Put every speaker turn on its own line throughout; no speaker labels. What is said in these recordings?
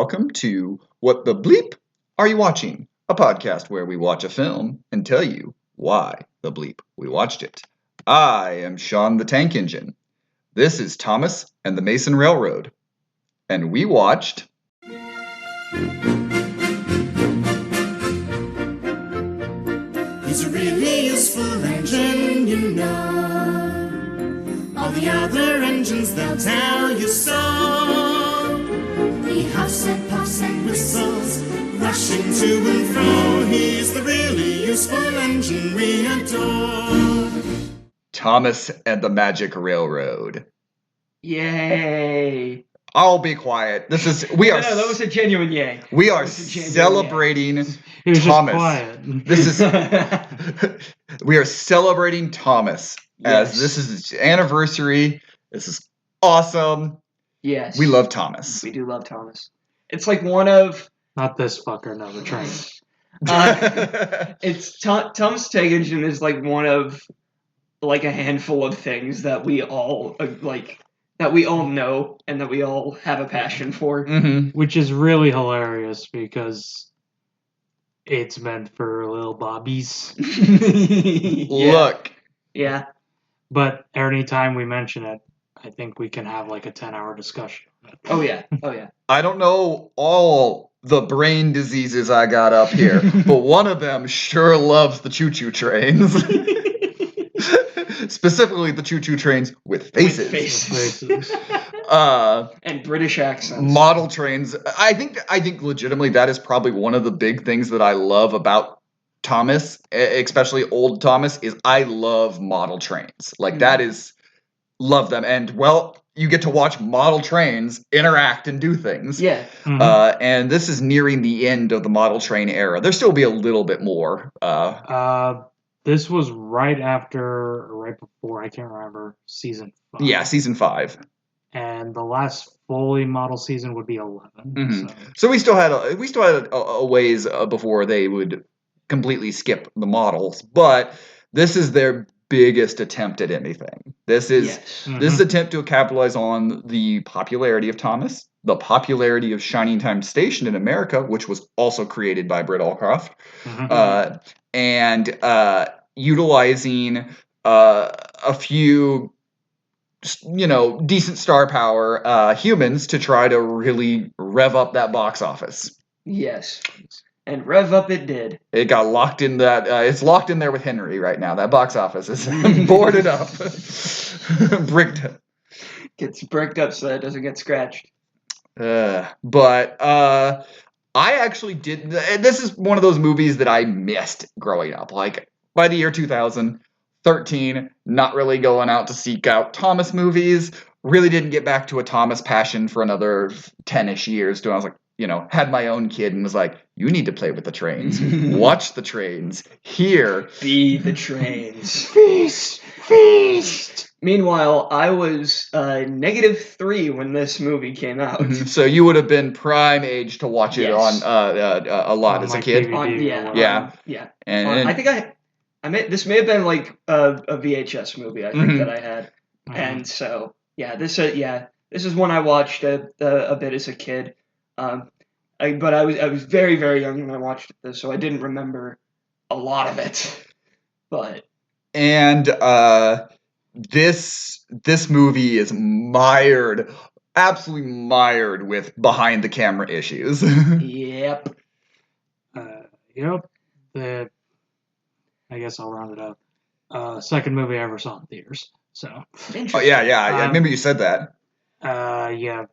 welcome to What the Bleep Are You Watching? A podcast where we watch a film and tell you why the bleep we watched it. I am Sean the Tank Engine. This is Thomas and the Mason Railroad. And we watched...
He's a really useful engine, you know. All the other engines, they'll tell you so. He huffs and puffs and whistles, rushing to and fro. He's the really useful engine we adore.
Thomas and the Magic Railroad.
Yay!
I'll be quiet. That
was a genuine yay.
We are celebrating
He was
Thomas.
Just
This
quiet.
is we are celebrating Thomas as this is his anniversary. This is awesome.
Yes.
We love Thomas.
We do love Thomas. It's like one of
Not this fucker, no, the train.
it's Thomas Tank Engine is like one of like a handful of things that we all that we all know and that we all have a passion for.
Mm-hmm.
Which is really hilarious because it's meant for little bobbies.
Look,
Yeah.
But anytime we mention it, I think we can have like a 10-hour discussion.
Oh yeah. Oh yeah.
I don't know all the brain diseases I got up here, but one of them sure loves the choo-choo trains. Specifically the choo-choo trains with faces.
Faces.
And British accents.
Model trains. I think legitimately that is probably one of the big things that I love about Thomas, especially old Thomas, is I love model trains. Like that is love them. And well, you get to watch model trains interact and do things.
Yeah.
Mhm.
And this is nearing the end of the model train era. There'll still be a little bit more.
This was right before, I can't remember, season 5.
Yeah, season 5.
And the last fully model season would be 11.
Mhm.
So.
So we still had a ways before they would completely skip the models, but this is their biggest attempt at anything. This is this attempt to capitalize on the popularity of Thomas, the popularity of Shining Time Station in America, which was also created by Britt Allcroft, and utilizing a few, decent star power humans to try to really rev up that box office.
Yes. And rev up it did.
It got locked in that. It's locked in there with Henry right now. That box office is boarded up, bricked.
Gets bricked up so that it doesn't get scratched.
But I actually did. This is one of those movies that I missed growing up. Like by the year 2013, not really going out to seek out Thomas movies. Really didn't get back to a Thomas passion for another 10-ish years. I was like, had my own kid and was like, you need to play with the trains. Watch the trains. Here.
Be the trains.
Feast!
Meanwhile, I was -3 when this movie came out.
So you would have been prime age to watch it
Yes.
on a lot
On
as a
my
kid.
DVD.
Yeah.
And
I think this may have been like a VHS movie. I think that I had,
Mhm.
and so this is one I watched a bit as a kid. But I was very, very young when I watched this, so I didn't remember a lot of it. But
this movie is absolutely mired with behind the camera issues.
yep.
I guess I'll round it up. Second movie I ever saw in theaters. So.
Oh yeah. I remember you said that.
Yeah.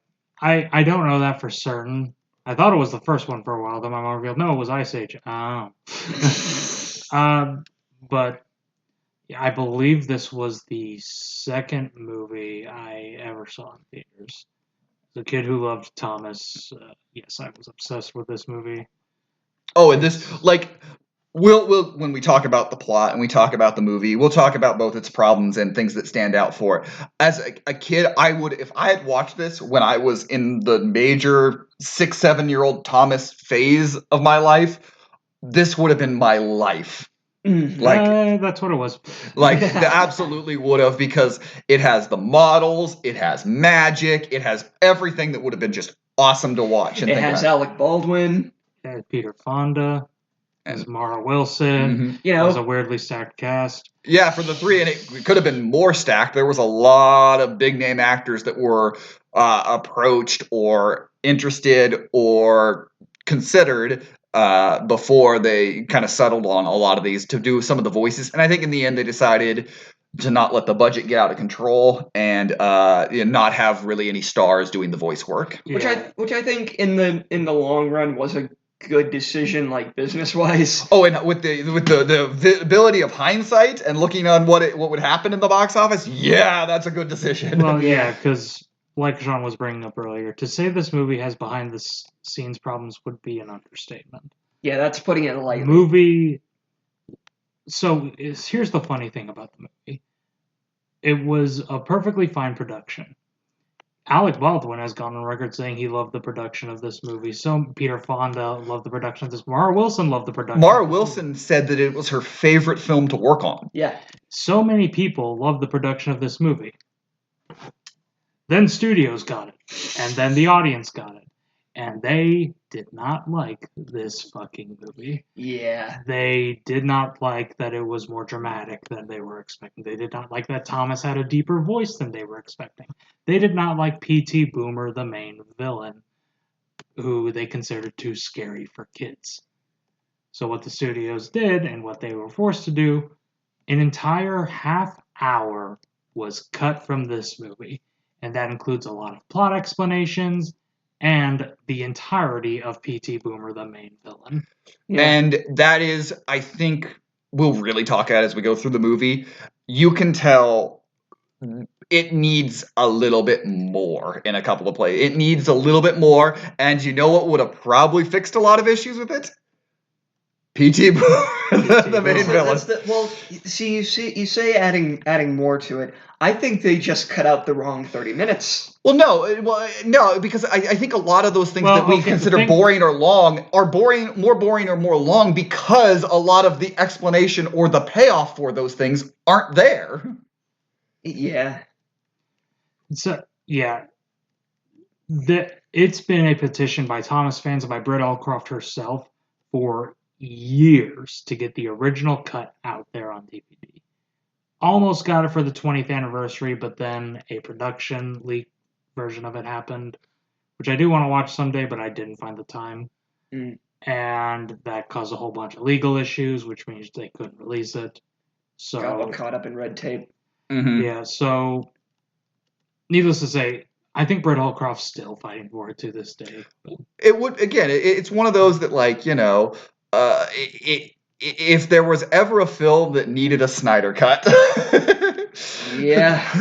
I don't know that for certain. I thought it was the first one for a while, then my mom revealed, no, it was Ice Age. Oh. But yeah, I believe this was the second movie I ever saw in theaters. The kid who loved Thomas. Yes, I was obsessed with this movie.
Oh, and this, we'll when we talk about the plot and we talk about the movie, we'll talk about both its problems and things that stand out for it. As a kid, if I had watched this when I was in the major 6-7-year-old Thomas phase of my life, this would have been my life.
That's what it was.
Absolutely would have, because it has the models, it has magic, it has everything that would have been just awesome to watch. And
it has Alec Baldwin.
It has Peter Fonda.
And
Mara Wilson.
You know,
it was a weirdly stacked cast.
Yeah, for the three, and it could have been more stacked. There was a lot of big name actors that were approached or interested or considered before they kind of settled on a lot of these to do some of the voices. And I think in the end they decided to not let the budget get out of control and not have really any stars doing the voice work.
Which I think in the long run was a good decision, like business wise.
Oh, and with the ability of hindsight and looking on what would happen in the box office, yeah, that's a good decision.
Well, yeah, because like Sean was bringing up earlier, to say this movie has behind the scenes problems would be an understatement.
Yeah, that's putting it lightly.
Movie. So here's the funny thing about the movie. It was a perfectly fine production. Alec Baldwin has gone on record saying he loved the production of this movie. So Peter Fonda loved the production of this. Mara Wilson loved the production.
Mara Wilson said that it was her favorite film to work on.
Yeah.
So many people loved the production of this movie. Then studios got it. And then the audience got it. And they did not like this fucking movie.
Yeah.
They did not like that it was more dramatic than they were expecting. They did not like that Thomas had a deeper voice than they were expecting. They did not like P.T. Boomer, the main villain, who they considered too scary for kids. So what the studios did, and what they were forced to do, an entire half hour was cut from this movie. And that includes a lot of plot explanations and the entirety of P.T. Boomer, the main villain.
Yeah. And that is, I think, we'll really talk about as we go through the movie. You can tell it needs a little bit more in a couple of plays. It needs a little bit more, and you know what would have probably fixed a lot of issues with it? P.T. Boomer, the main villain.
You say adding more to it. I think they just cut out the wrong 30 minutes.
Well, no, because I think a lot of those things that we consider boring or long are more boring or more long because a lot of the explanation or the payoff for those things aren't there.
Yeah.
So, yeah. It's been a petition by Thomas fans and by Britt Allcroft herself for years to get the original cut out there on DVD. Almost got it for the 20th anniversary, but then a production leak version of it happened, which I do want to watch someday, but I didn't find the time. And that caused a whole bunch of legal issues, which means they couldn't release it. So
got all caught up in red tape.
Mm-hmm.
Yeah, so needless to say, I think Britt Allcroft's still fighting for it to this day.
It would, again, it's one of those that, like, if there was ever a film that needed a Snyder cut,
yeah,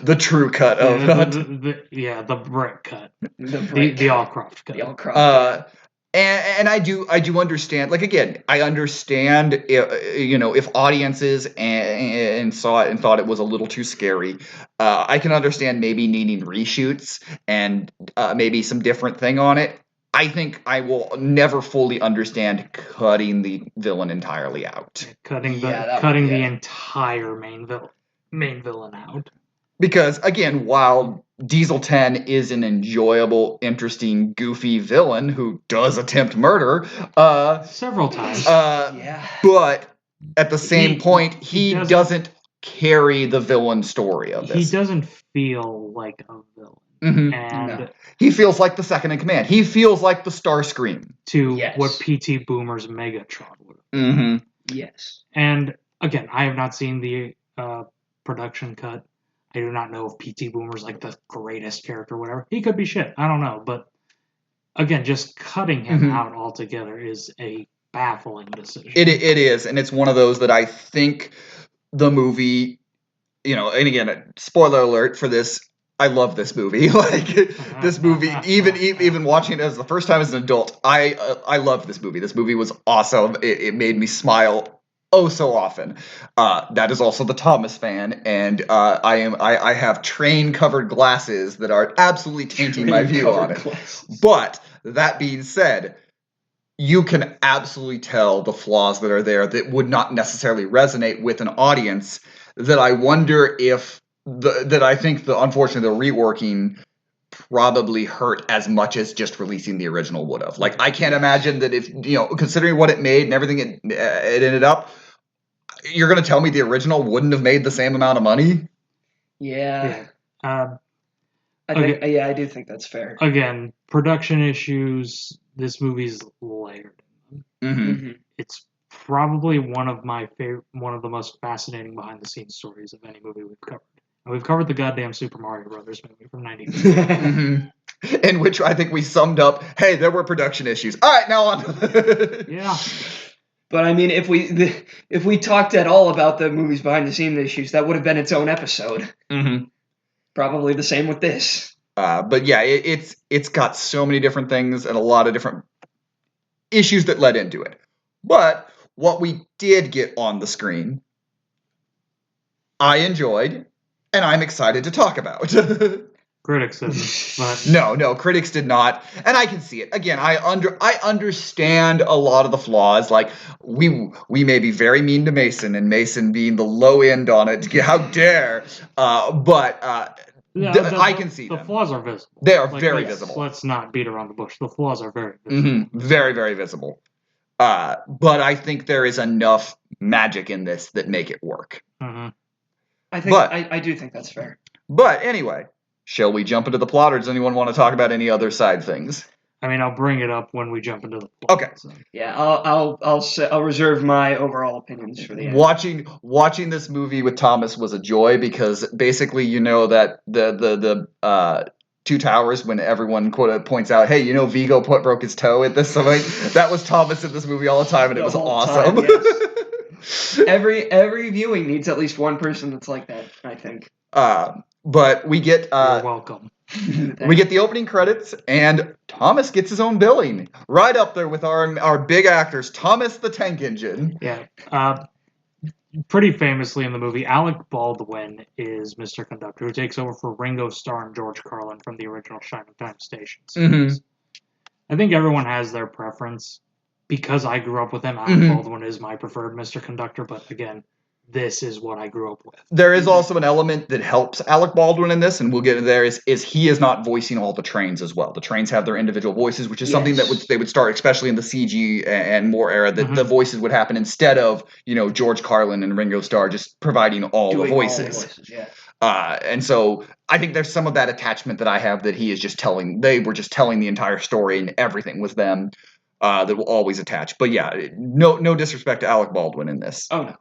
the true cut of
the Britt cut, the Allcroft cut,
the Allcroft cut.
And I do understand. Like, again, I understand if audiences and saw it and thought it was a little too scary. I can understand maybe needing reshoots and maybe some different thing on it. I think I will never fully understand cutting the villain entirely out.
Cutting the entire main villain out.
Because, again, while Diesel 10 is an enjoyable, interesting, goofy villain who does attempt murder
several times,
but at the same point, he doesn't carry the villain story of this.
He doesn't feel like a villain.
Mm-hmm.
And
he feels like the second in command. He feels like the Starscream.
To what P.T. Boomer's Megatron would have.
Mm-hmm.
Yes.
And again, I have not seen the production cut. I do not know if P.T. Boomer's like the greatest character or whatever. He could be shit. I don't know. But again, just cutting him out altogether is a baffling decision.
It is. And it's one of those that I think the movie, and again, spoiler alert for this, I love this movie. Like, this movie, even watching it as the first time as an adult, I loved this movie. This movie was awesome. It made me smile so often. That is also the Thomas fan, and I have train covered glasses that are absolutely tainting my view on it. Glasses. But that being said, you can absolutely tell the flaws that are there that would not necessarily resonate with an audience. That I wonder if. That I think unfortunately the reworking probably hurt as much as just releasing the original would have. Like, I can't imagine that if, considering what it made and everything it ended up, you're going to tell me the original wouldn't have made the same amount of money?
Yeah.
Yeah.
I do think that's fair.
Again, production issues. This movie's layered. It's probably one of the most fascinating behind the scenes stories of any movie we've covered. And we've covered the goddamn Super Mario Brothers movie from '93.
In which I think we summed up, hey, there were production issues. All right, now on.
Yeah.
But I mean, if we talked at all about the movies behind the scenes issues, that would have been its own episode. Probably the same with this.
But yeah, it's got so many different things and a lot of different issues that led into it. But what we did get on the screen, I enjoyed, and I'm excited to talk about.
Critics didn't, but
no, critics did not, and I can see it. Again, I understand a lot of the flaws. Like, we may be very mean to Mason, and Mason being the low end on it. How dare? But I can see
the
them.
flaws are visible.
They are very visible.
Let's not beat around the bush. The flaws are very visible.
Very, very visible. But I think there is enough magic in this that make it work.
I do think that's fair.
But anyway, shall we jump into the plot, or does anyone want to talk about any other side things?
I mean, I'll bring it up when we jump into the plot.
Okay.
So.
Yeah, I'll reserve my overall opinions for the end.
Watching this movie with Thomas was a joy, because basically, that the Two Towers, when everyone points out, hey, Vigo broke his toe at this point, that was Thomas in this movie all the time, and it was awesome.
Time, yes. Every viewing needs at least one person that's like that, I think.
But we get
You're welcome.
We get the opening credits, and Thomas gets his own billing, right up there with our big actors, Thomas the Tank Engine.
Yeah. Pretty famously in the movie, Alec Baldwin is Mr. Conductor, who takes over for Ringo Starr and George Carlin from the original Shining Time stations. I think everyone has their preference. Because I grew up with him, Alec Baldwin is my preferred Mr. Conductor, but again, this is what I grew up with.
There is also an element that helps Alec Baldwin in this, and we'll get into there, is he is not voicing all the trains as well. The trains have their individual voices, which is something that they would start, especially in the CG and more era, that the voices would happen instead of, George Carlin and Ringo Starr just providing all the voices. And so I think there's some of that attachment that I have, that they were just telling the entire story, and everything was them, that will always attach. But yeah, no disrespect to Alec Baldwin in this.
Oh, no.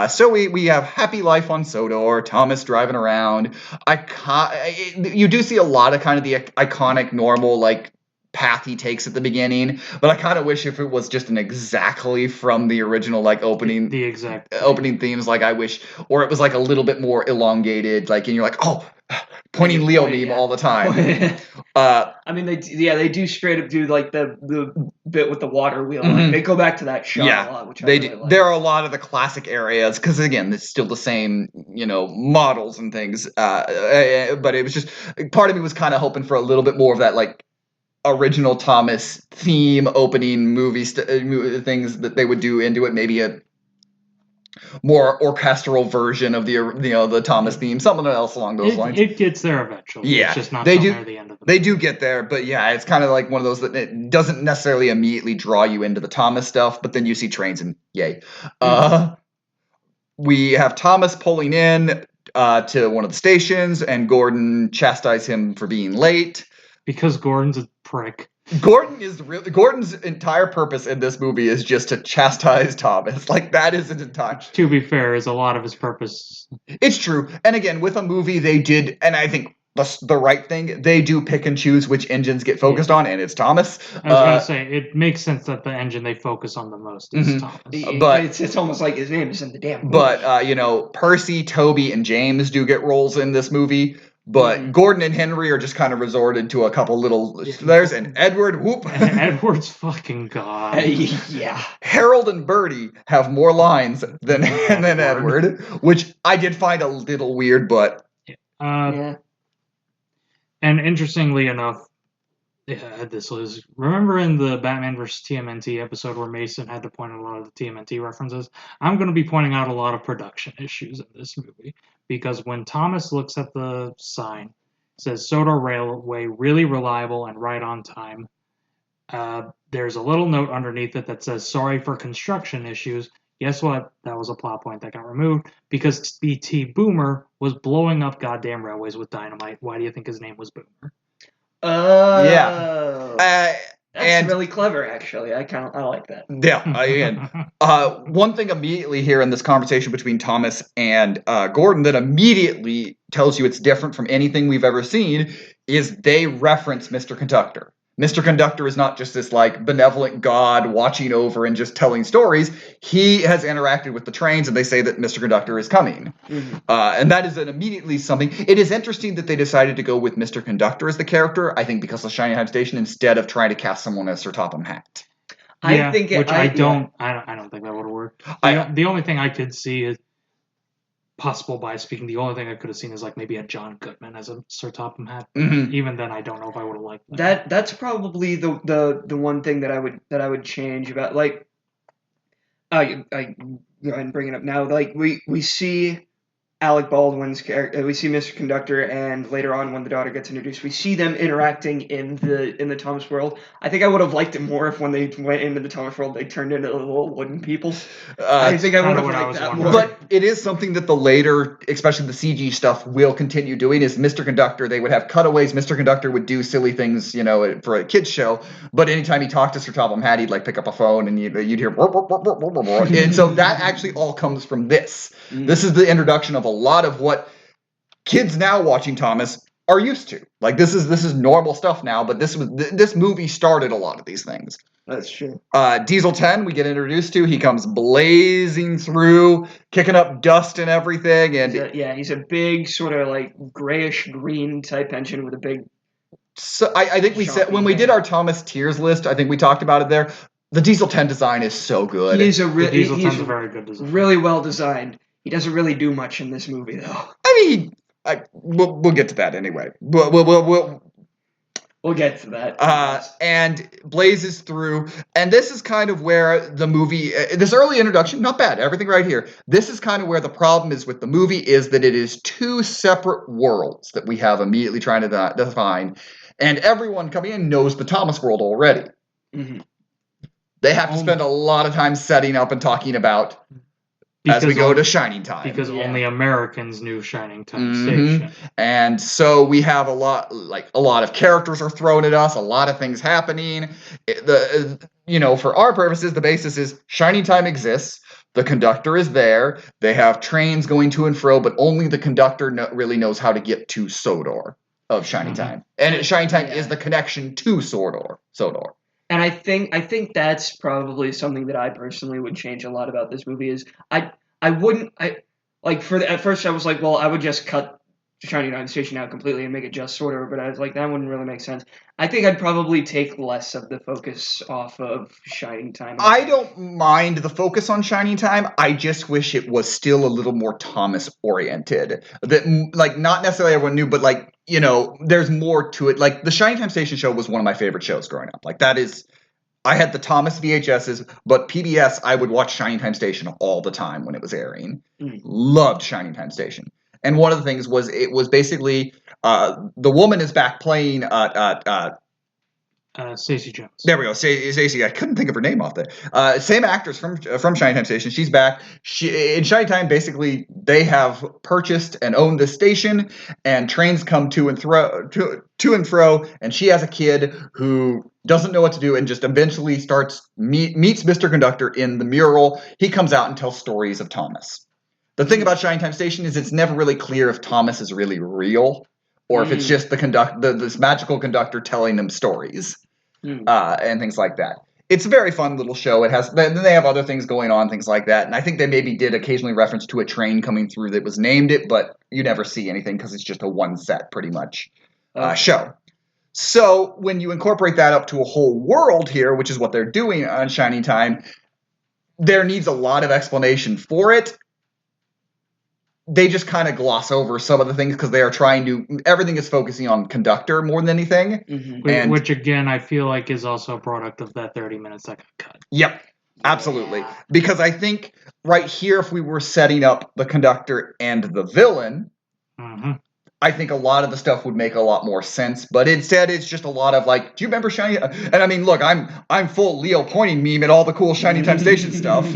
So we have Happy Life on Sodor, Thomas driving around. You do see a lot of kind of the iconic normal path he takes at the beginning, but I kind of wish if it was just an exactly from the original opening
the exact
opening themes. I wish, or it was a little bit more elongated, and you're pointing Leo meme all the time.
I mean, they do straight up do the bit with the water wheel. They go back to that shot a lot, which I really like.
There are a lot of the classic areas, because again, it's still the same, models and things. But it was just, part of me was kind of hoping for a little bit more of that original Thomas theme opening movie things that they would do into it. Maybe a more orchestral version of the Thomas theme, something else along those lines.
It gets there eventually.
Yeah,
it's just not at the end of the movie.
They do get there, but yeah, it's kind of one of those that it doesn't necessarily immediately draw you into the Thomas stuff, but then you see trains and yay. We have Thomas pulling in to one of the stations, and chastises him for being late.
Because Gordon's a prick.
Gordon's entire purpose in this movie is just to chastise Thomas. That is his entire.
To be fair, is a lot of his purpose.
It's true, and again, with a movie, they did, and I think the right thing. They do pick and choose which engines get focused on, and it's Thomas.
I was going to say, it makes sense that the engine they focus on the most is Thomas.
But it's almost like his name is in the damn movie.
But, Percy, Toby, and James do get roles in this movie. But Gordon and Henry are just kind of resorted to a couple little theirs, and Edward, whoop.
Edward's fucking god.
Yeah.
Harold and Bertie have more lines than Edward, which I did find a little weird, but...
Yeah.
And interestingly enough, this was... Remember in the Batman vs. TMNT episode where Mason had to point out a lot of the TMNT references? I'm going to be pointing out a lot of production issues in this movie. Because when Thomas looks at the sign, says Sodor Railway really reliable and right on time. There's a little note underneath it that says sorry for construction issues. Guess what? That was a plot point that got removed because BT Boomer was blowing up goddamn railways with dynamite. Why do you think his name was Boomer?
Oh.
Yeah.
That's really clever, actually. I like that.
Yeah. One thing immediately here in this conversation between Thomas and Gordon that immediately tells you it's different from anything we've ever seen is they reference Mr. Conductor. Mr. Conductor is not just this like benevolent god watching over and just telling stories. He has interacted with the trains, and they say that Mr. Conductor is coming. Mm-hmm. And that is immediately something. It is interesting that they decided to go with Mr. Conductor as the character, I think because of Shining Time Station, instead of trying to cast someone as Sir Topham Hatt.
I don't think that would have worked. The only thing I could see is possible by speaking. The only thing I could have seen is like maybe a John Goodman as a Sir Topham Hatt. Mm-hmm. Even then, I don't know if I would have liked that.
That's probably the one thing that I would change about like. I go ahead and bring it up now. Like we see Alec Baldwin's character, we see Mr. Conductor, and later on when the daughter gets introduced, we see them interacting in the Thomas world. I think I would have liked it more if when they went into the Thomas world, they turned into little wooden people. I think I would have liked that more.
But it is something that the later, especially the CG stuff, will continue doing. Is Mr. Conductor? They would have cutaways. Mr. Conductor would do silly things, for a kids show. But anytime he talked to Sir Topham Hatt, he'd like pick up a phone and you'd hear, and so that actually all comes from this. Mm. This is the introduction of a lot of what kids now watching Thomas are used to. Like this is normal stuff now, but this movie started a lot of these things.
That's true.
Diesel 10 we get introduced to. He comes blazing through, kicking up dust and everything, and
he's a big sort of like grayish green type engine with a big.
So I think we said when we did our Thomas tiers list, I think we talked about it there. The Diesel 10 design is so good.
He's a very
good design.
Really well designed. He doesn't really do much in this movie, though.
I mean, we'll get to that anyway. We'll
get to that.
And blazes through, and this is kind of where the movie, this early introduction, not bad, everything right here. This is kind of where the problem is with the movie is that it is two separate worlds that we have immediately trying to define, and everyone coming in knows the Thomas world already. Mm-hmm. They have to spend a lot of time setting up and talking about. As we go to Shining Time.
Because only Americans knew Shining Time Station.
And so we have a lot of characters are thrown at us, a lot of things happening. For our purposes, the basis is Shining Time exists. The conductor is there. They have trains going to and fro, but only the conductor really knows how to get to Sodor of Shining Time. And Shining Time is the connection to Sodor.
And I think that's probably something that I personally would change a lot about this movie is at first I was like, well, I would just cut Shining Time Station out completely and make it just Sodor, but I was like, that wouldn't really make sense. I think I'd probably take less of the focus off of Shining Time.
I don't mind the focus on Shining Time. I just wish it was still a little more Thomas oriented. That not necessarily everyone knew, but there's more to it. Like the Shining Time Station show was one of my favorite shows growing up. Like that is. I had the Thomas VHSs, but PBS, I would watch Shining Time Station all the time when it was airing. Loved Shining Time Station. And one of the things was it was basically the woman is back playing
Stacey Jones.
There we go. Stacey. I couldn't think of her name off there. Same actress from Shining Time Station. She's back. In Shining Time, basically, they have purchased and owned this station, and trains come to and fro. And she has a kid who doesn't know what to do, and just eventually meets Mr. Conductor in the mural. He comes out and tells stories of Thomas. The thing about Shining Time Station is it's never really clear if Thomas is really real. Or if it's just this magical conductor telling them stories and things like that. It's a very fun little show. Then they have other things going on, things like that. And I think they maybe did occasionally reference to a train coming through that was named it, but you never see anything because it's just a one set pretty much show. So when you incorporate that up to a whole world here, which is what they're doing on Shining Time, there needs a lot of explanation for it. They just kind of gloss over some of the things because they are everything is focusing on conductor more than anything.
Mm-hmm. Which again, I feel like is also a product of that 30 minutes that got cut.
Yep, absolutely. Yeah. Because I think right here, if we were setting up the conductor and the villain, I think a lot of the stuff would make a lot more sense, but instead it's just a lot of like, do you remember Shiny? And I mean, look, I'm full Leo pointing meme at all the cool Shiny Time Station stuff.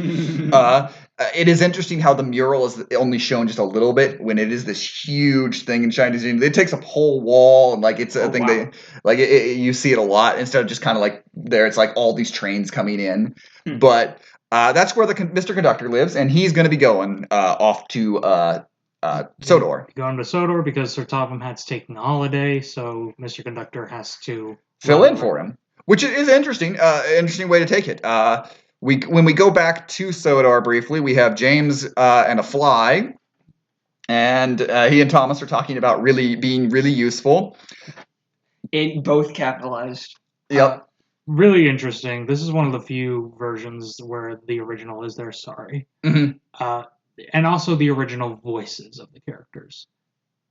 It is interesting how the mural is only shown just a little bit when it is this huge thing in Shiny Time. It takes up a whole wall, and like it's a thing they like. You see it a lot instead of just kind of like there. It's like all these trains coming in, but that's where the Mr. Conductor lives, and he's going to be going off to. Sodor.
Going to Sodor because Sir Topham Hatt's taking a holiday, so Mr. Conductor has to
fill in for him, which is interesting. Interesting way to take it. When we go back to Sodor briefly, we have James and a fly, and he and Thomas are talking about being really useful.
In both capitalized.
Yep.
Really interesting. This is one of the few versions where the original is there. Sorry.
Mm-hmm.
And also the original voices of the characters,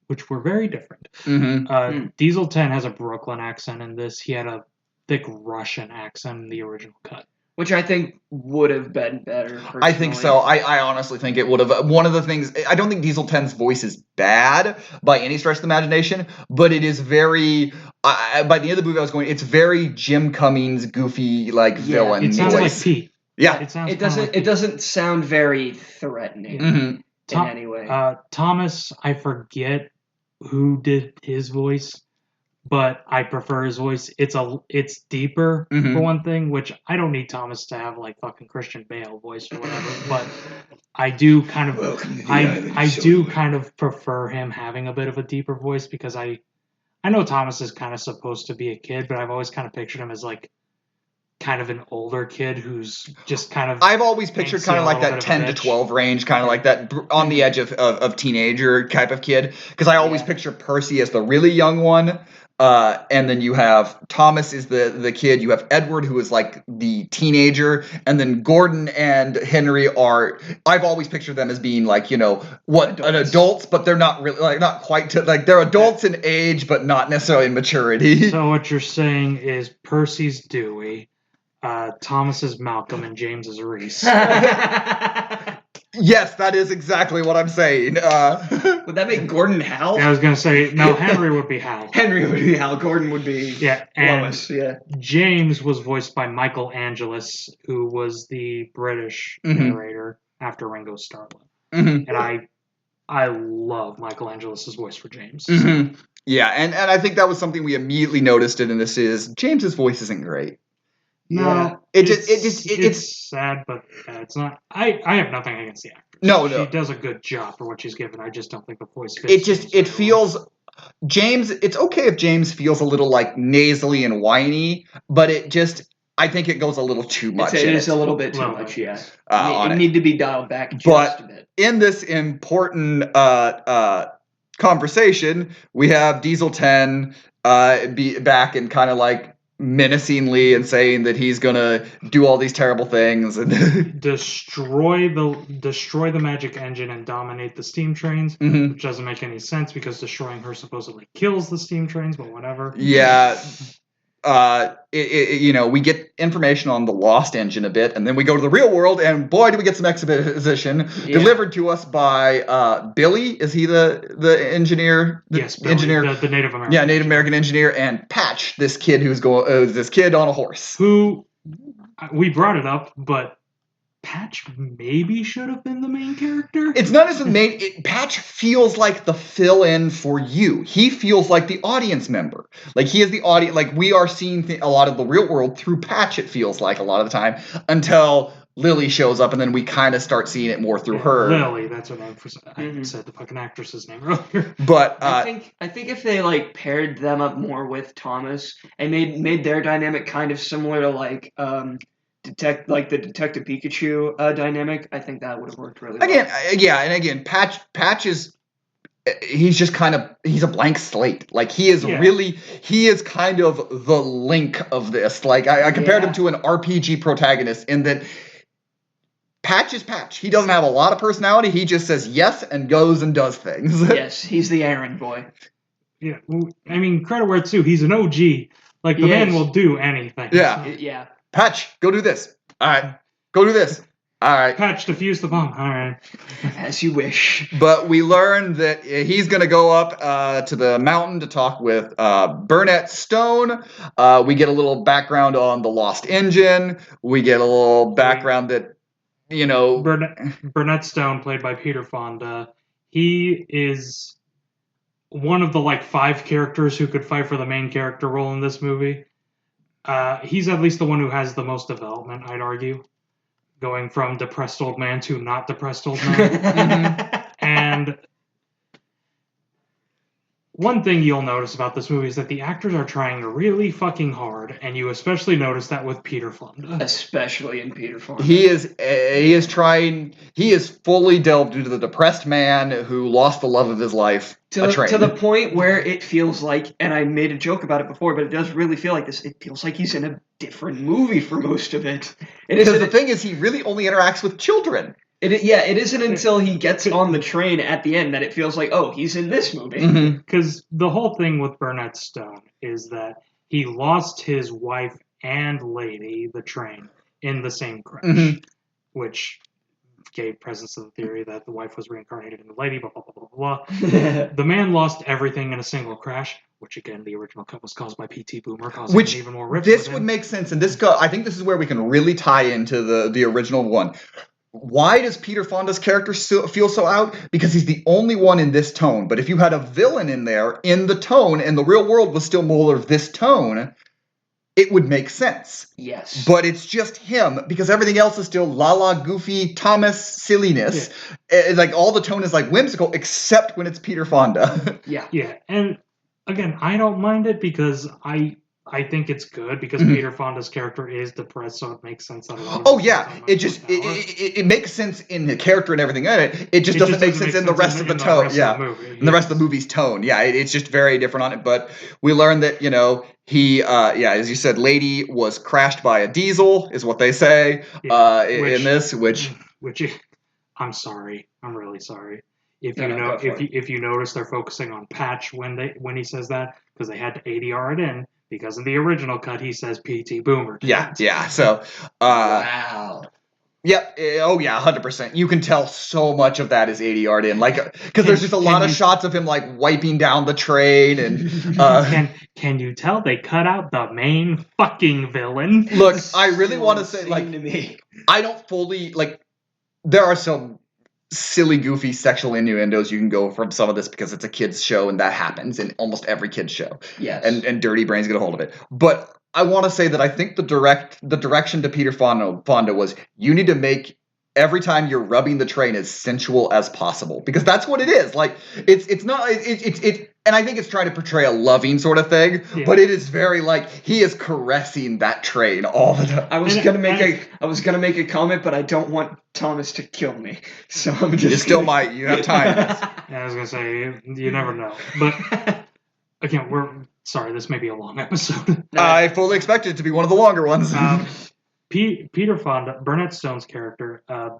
which were very different.
Mm-hmm.
Diesel 10 has a Brooklyn accent in this. He had a thick Russian accent in the original cut.
Which I think would have been better. Personally.
I think so. I honestly think it would have. One of the things, I don't think Diesel 10's voice is bad by any stretch of the imagination, but it is very, by the end of the movie I was going, it's very Jim Cummings, goofy, like villain
It sounds
voice.
like Pete.
Yeah.
It doesn't sound very threatening in any way.
Thomas, I forget who did his voice, but I prefer his voice. It's deeper for one thing, which I don't need Thomas to have like fucking Christian Bale voice or whatever, but I do kind of prefer him having a bit of a deeper voice because I know Thomas is kind of supposed to be a kid, but I've always kind of pictured him as like kind of an older kid who's just kind of...
I've always pictured kind of like that 10 to 12 range, kind of like that on the edge of teenager type of kid, because I always picture Percy as the really young one, and then you have Thomas is the kid, you have Edward who is like the teenager, and then Gordon and Henry are... I've always pictured them as being like, adults, but they're not really, like not quite, like they're adults in age, but not necessarily in maturity.
So what you're saying is Percy's Dewey, Thomas is Malcolm, and James is Reese.
Yes, that is exactly what I'm saying.
Would that make Gordon Hal?
I was going to say, no, Henry would be Hal.
Henry would be Hal. Gordon would be Lois. Yeah.
James was voiced by Michael Angelis, who was the British narrator after Ringo Starr left. And I love Michael Angelis' voice for James.
Yeah, and I think that was something we immediately noticed in this is James's voice isn't great.
No, it's sad, but it's not. I have nothing against the actress.
No,
she does a good job for what she's given. I just don't think the voice fits.
It feels James. It's okay if James feels a little like nasally and whiny, but I think it goes a little too much.
It is a little bit too much. Yeah, it need to be dialed back just a bit.
In this important conversation, we have Diesel 10 be back and kind of like menacingly and saying that he's gonna do all these terrible things and
destroy the magic engine and dominate the steam trains, which doesn't make any sense because destroying her supposedly kills the steam trains, but whatever.
Yeah. We get information on the lost engine a bit, and then we go to the real world, and boy, do we get some exposition delivered to us by Billy. Is he the engineer?
Yes, Billy,
engineer,
the Native American.
Yeah, Native American engineer, and Patch, this kid who's this kid on a horse.
Who we brought it up, but Patch maybe should have been the main character.
It's not as the main. Patch feels like the fill-in for you. He feels like the audience member. Like he is the audience. Like we are seeing a lot of the real world through Patch. It feels like a lot of the time until Lily shows up, and then we kind of start seeing it more through her.
Lily, that's what I said the fucking actress's name earlier.
But
I think if they like paired them up more with Thomas and made their dynamic kind of similar to like the Detective Pikachu dynamic, I think that would have worked really well.
Again, Patch is he's just he's a blank slate. Like he is kind of the Link of this. Like I compared him to an RPG protagonist in that Patch is Patch. He doesn't have a lot of personality. He just says yes and goes and does things.
Yes, he's the errand boy.
Yeah, I mean, credit where it's due. He's an OG. Like the man will do anything.
Yeah.
Yeah.
Patch, go do this. All right, go do this. All right.
Patch, defuse the bomb. All right.
As you wish.
But we learn that he's going to go up to the mountain to talk with Burnett Stone. We get a little background on the lost engine. We get a little background that,
Burnett Stone, played by Peter Fonda, he is one of the 5 characters who could fight for the main character role in this movie. He's at least the one who has the most development, I'd argue. Going from depressed old man to not depressed old man. And one thing you'll notice about this movie is that the actors are trying really fucking hard, and you especially notice that with Peter Fonda.
Especially in Peter Fonda.
He is fully delved into the depressed man who lost the love of his life.
To the point where it feels like, and I made a joke about it before, but it does really feel like this. It feels like he's in a different movie for most of it.
Because the thing is, he really only interacts with children.
It isn't until he gets on the train at the end that it feels like, oh, he's in this movie.
Because the whole thing with Burnett Stone is that he lost his wife and lady, the train, in the same crash, which gave presence to the theory that the wife was reincarnated in the lady, blah, blah, blah, blah, blah. The man lost everything in a single crash, which, again, the original cut was caused by P.T. Boomer, causing even more rips.
This would make sense, and I think this is where we can really tie into the original one. Why does Peter Fonda's character feel so out? Because he's the only one in this tone. But if you had a villain in there in the tone and the real world was still more of this tone, it would make sense.
Yes.
But it's just him because everything else is still goofy, Thomas silliness. Yeah. All the tone is whimsical except when it's Peter Fonda.
Yeah.
Yeah. And again, I don't mind it because I think it's good because Peter Fonda's character is depressed, so it makes sense that.
It makes sense in the character and everything in it. It just doesn't make sense in the rest of the tone. In the rest of the movie's tone. Yeah, it's just very different on it. But we learned that he, as you said, lady was crashed by a diesel, is what they say in this. Which
I'm sorry, I'm really sorry. If you notice, they're focusing on Patch when he says that because they had to ADR it in. Because in the original cut, he says P.T. Boomer.
Yeah. So,
wow.
Yep. 100%. You can tell so much of that is ADR'd in, because there's just a lot of shots of him wiping down the train, and
can you tell they cut out the main fucking villain?
Look, I really want to say, to me, I don't fully there are some silly, goofy sexual innuendos you can go from some of this because it's a kid's show and that happens in almost every kid's show.
Yes.
And Dirty Brains get a hold of it. But I want to say that I think the direction to Peter Fonda was you need to make every time you're rubbing the train as sensual as possible because that's what it is. It's not and I think it's trying to portray a loving sort of thing, but it is very he is caressing that train all the time.
I was gonna make a comment, but I don't want Thomas to kill me, so I'm just.
You still might. You have time.
I was gonna say you never know, but again, we're sorry. This may be a long episode.
I fully expected it to be one of the longer ones.
Peter Fonda, Burnett Stone's character. The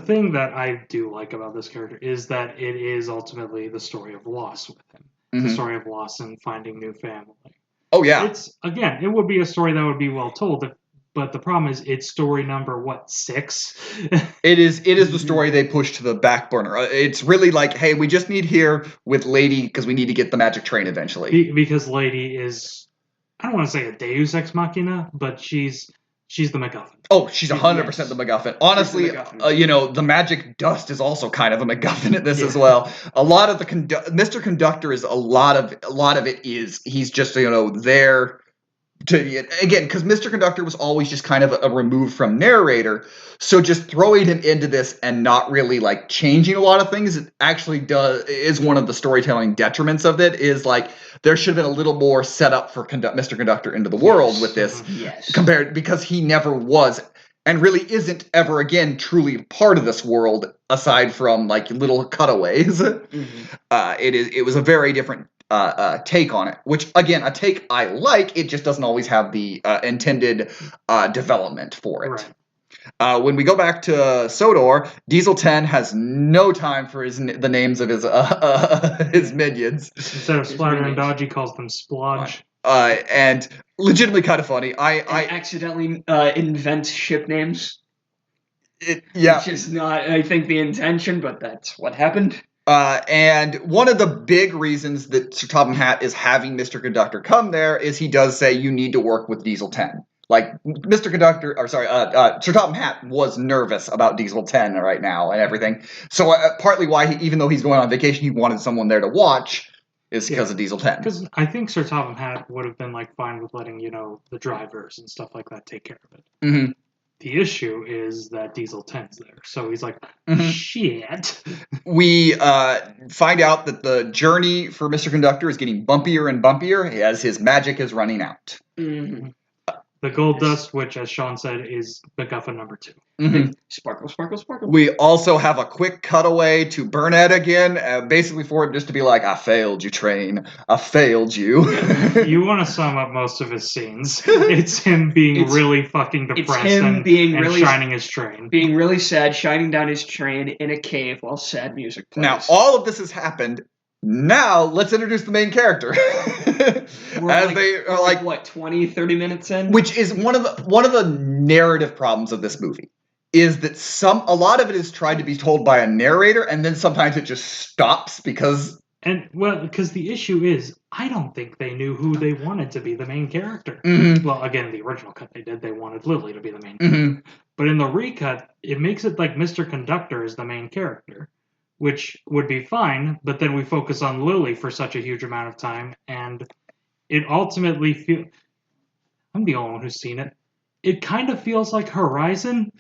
thing that I do like about this character is that it is ultimately the story of loss with him. It's the story of loss and finding new family.
Oh yeah.
It would be a story that would be well told, but the problem is it's story number 6?
It is the story they push to the back burner. It's really hey, we just need here with Lady because we need to get the magic train eventually.
Because Lady is, I don't want to say a Deus Ex Machina, but she's the MacGuffin.
Oh, she's 100% the MacGuffin. Honestly, the magic dust is also kind of a MacGuffin at this as well. A lot of Mr. Conductor is a lot of it is he's just there to again because Mr. Conductor was always just kind of a removed from narrator. So just throwing him into this and not really changing a lot of things actually is one of the storytelling detriments of it. Is there should have been a little more set up for Mr. Conductor into the world with this, compared because he never was and really isn't ever again truly part of this world aside from little cutaways. It was a very different take on it, which again a take I like. It just doesn't always have the intended development for it.
Right.
When we go back to Sodor, Diesel 10 has no time for the names of his minions.
Instead of Splatter and Dodge, he calls them Splodge.
And legitimately kind of funny.
I accidentally invent ship names.
Yeah.
Which is not, I think, the intention, but that's what happened.
And one of the big reasons that Sir Topham Hatt is having Mr. Conductor come there is he does say you need to work with Diesel 10. Like, Sir Topham Hatt was nervous about Diesel 10 right now and everything. So partly why, even though he's going on vacation, he wanted someone there to watch is because of Diesel 10.
Because I think Sir Topham Hatt would have been like fine with letting, the drivers and stuff like that take care of it.
Mm-hmm.
The issue is that Diesel 10's there. So he's like, shit.
We find out that the journey for Mr. Conductor is getting bumpier and bumpier as his magic is running out.
Mm-hmm.
The gold dust, which, as Sean said, is MacGuffin number 2.
Mm-hmm.
Sparkle, sparkle, sparkle.
We also have a quick cutaway to Burnett again, basically for him just to be like, I failed you, train. I failed you.
You want to sum up most of his scenes. It's him being really fucking depressed and shining his train.
Being really sad, shining down his train in a cave while sad music plays.
Now, all of this has happened. Now, let's introduce the main character.
We're what, 20, 30 minutes in?
Which is one of the narrative problems of this movie. Is that a lot of it is tried to be told by a narrator, and then sometimes it just stops because
the issue is, I don't think they knew who they wanted to be the main character.
Mm-hmm.
Well, again, the original cut they did, they wanted Lily to be the main character. But in the recut, it makes it like Mr. Conductor is the main character, which would be fine, but then we focus on Lily for such a huge amount of time, and it ultimately feels... I'm the only one who's seen it. It kind of feels like Horizon,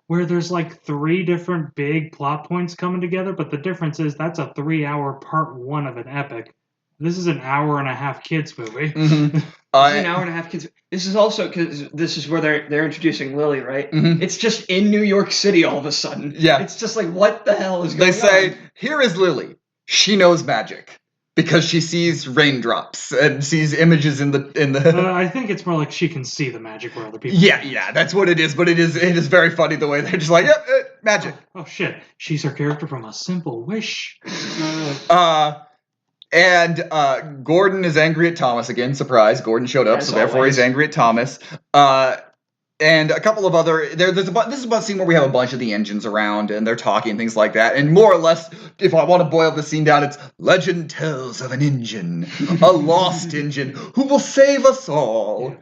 where there's like 3 different big plot points coming together, but the difference is that's a 3-hour part 1 of an epic. This is an hour-and-a-half kids movie.
Mm-hmm. An hour-and-a-half kids. This is also because this is where they're introducing Lily, right?
Mm-hmm.
It's just in New York City all of a sudden.
Yeah.
It's just like, what the hell is going on?
They say, here is Lily. She knows magic. Because she sees raindrops and sees images in the.
I think it's more like she can see the magic where other people.
Yeah, that's what it is. But it is very funny the way they're just like, yep, magic.
Oh shit, she's her character from A Simple Wish.
And Gordon is angry at Thomas again. Surprise, Gordon showed up, so therefore he's angry at Thomas. And a couple of other... This is about a scene where we have a bunch of the engines around, and they're talking, things like that. And more or less, if I want to boil the scene down, it's legend tells of an engine, a lost engine, who will save us all.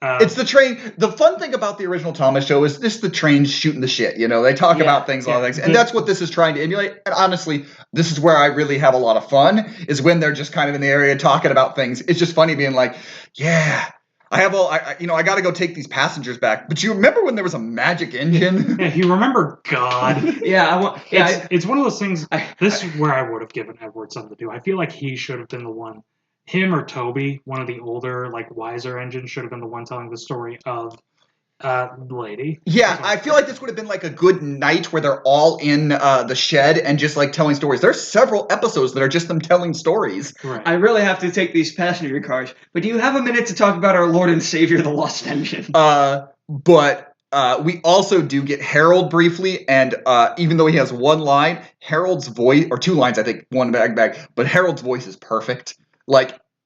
It's the train. The fun thing about the original Thomas show is just the trains shooting the shit. They talk about things, a lot of things. And that's what this is trying to emulate. And honestly, this is where I really have a lot of fun, is when they're just kind of in the area talking about things. It's just funny being like, yeah... I got to go take these passengers back. But you remember when there was a magic engine?
Yeah, you remember God. It's one of those things. This is where I would have given Edward something to do. I feel like he should have been the one. Him or Toby, one of the older, wiser engines, should have been the one telling the story of the lady.
Yeah, I feel like this would have been a good night where they're all in the shed and just telling stories. There's several episodes that are just them telling stories.
Right. I really have to take these passenger cars, but do you have a minute to talk about our Lord and Savior, the Lost Engine?
But we also do get Harold briefly, and even though he has one line, Harold's voice, or 2 lines, I think, one back, but Harold's voice is perfect.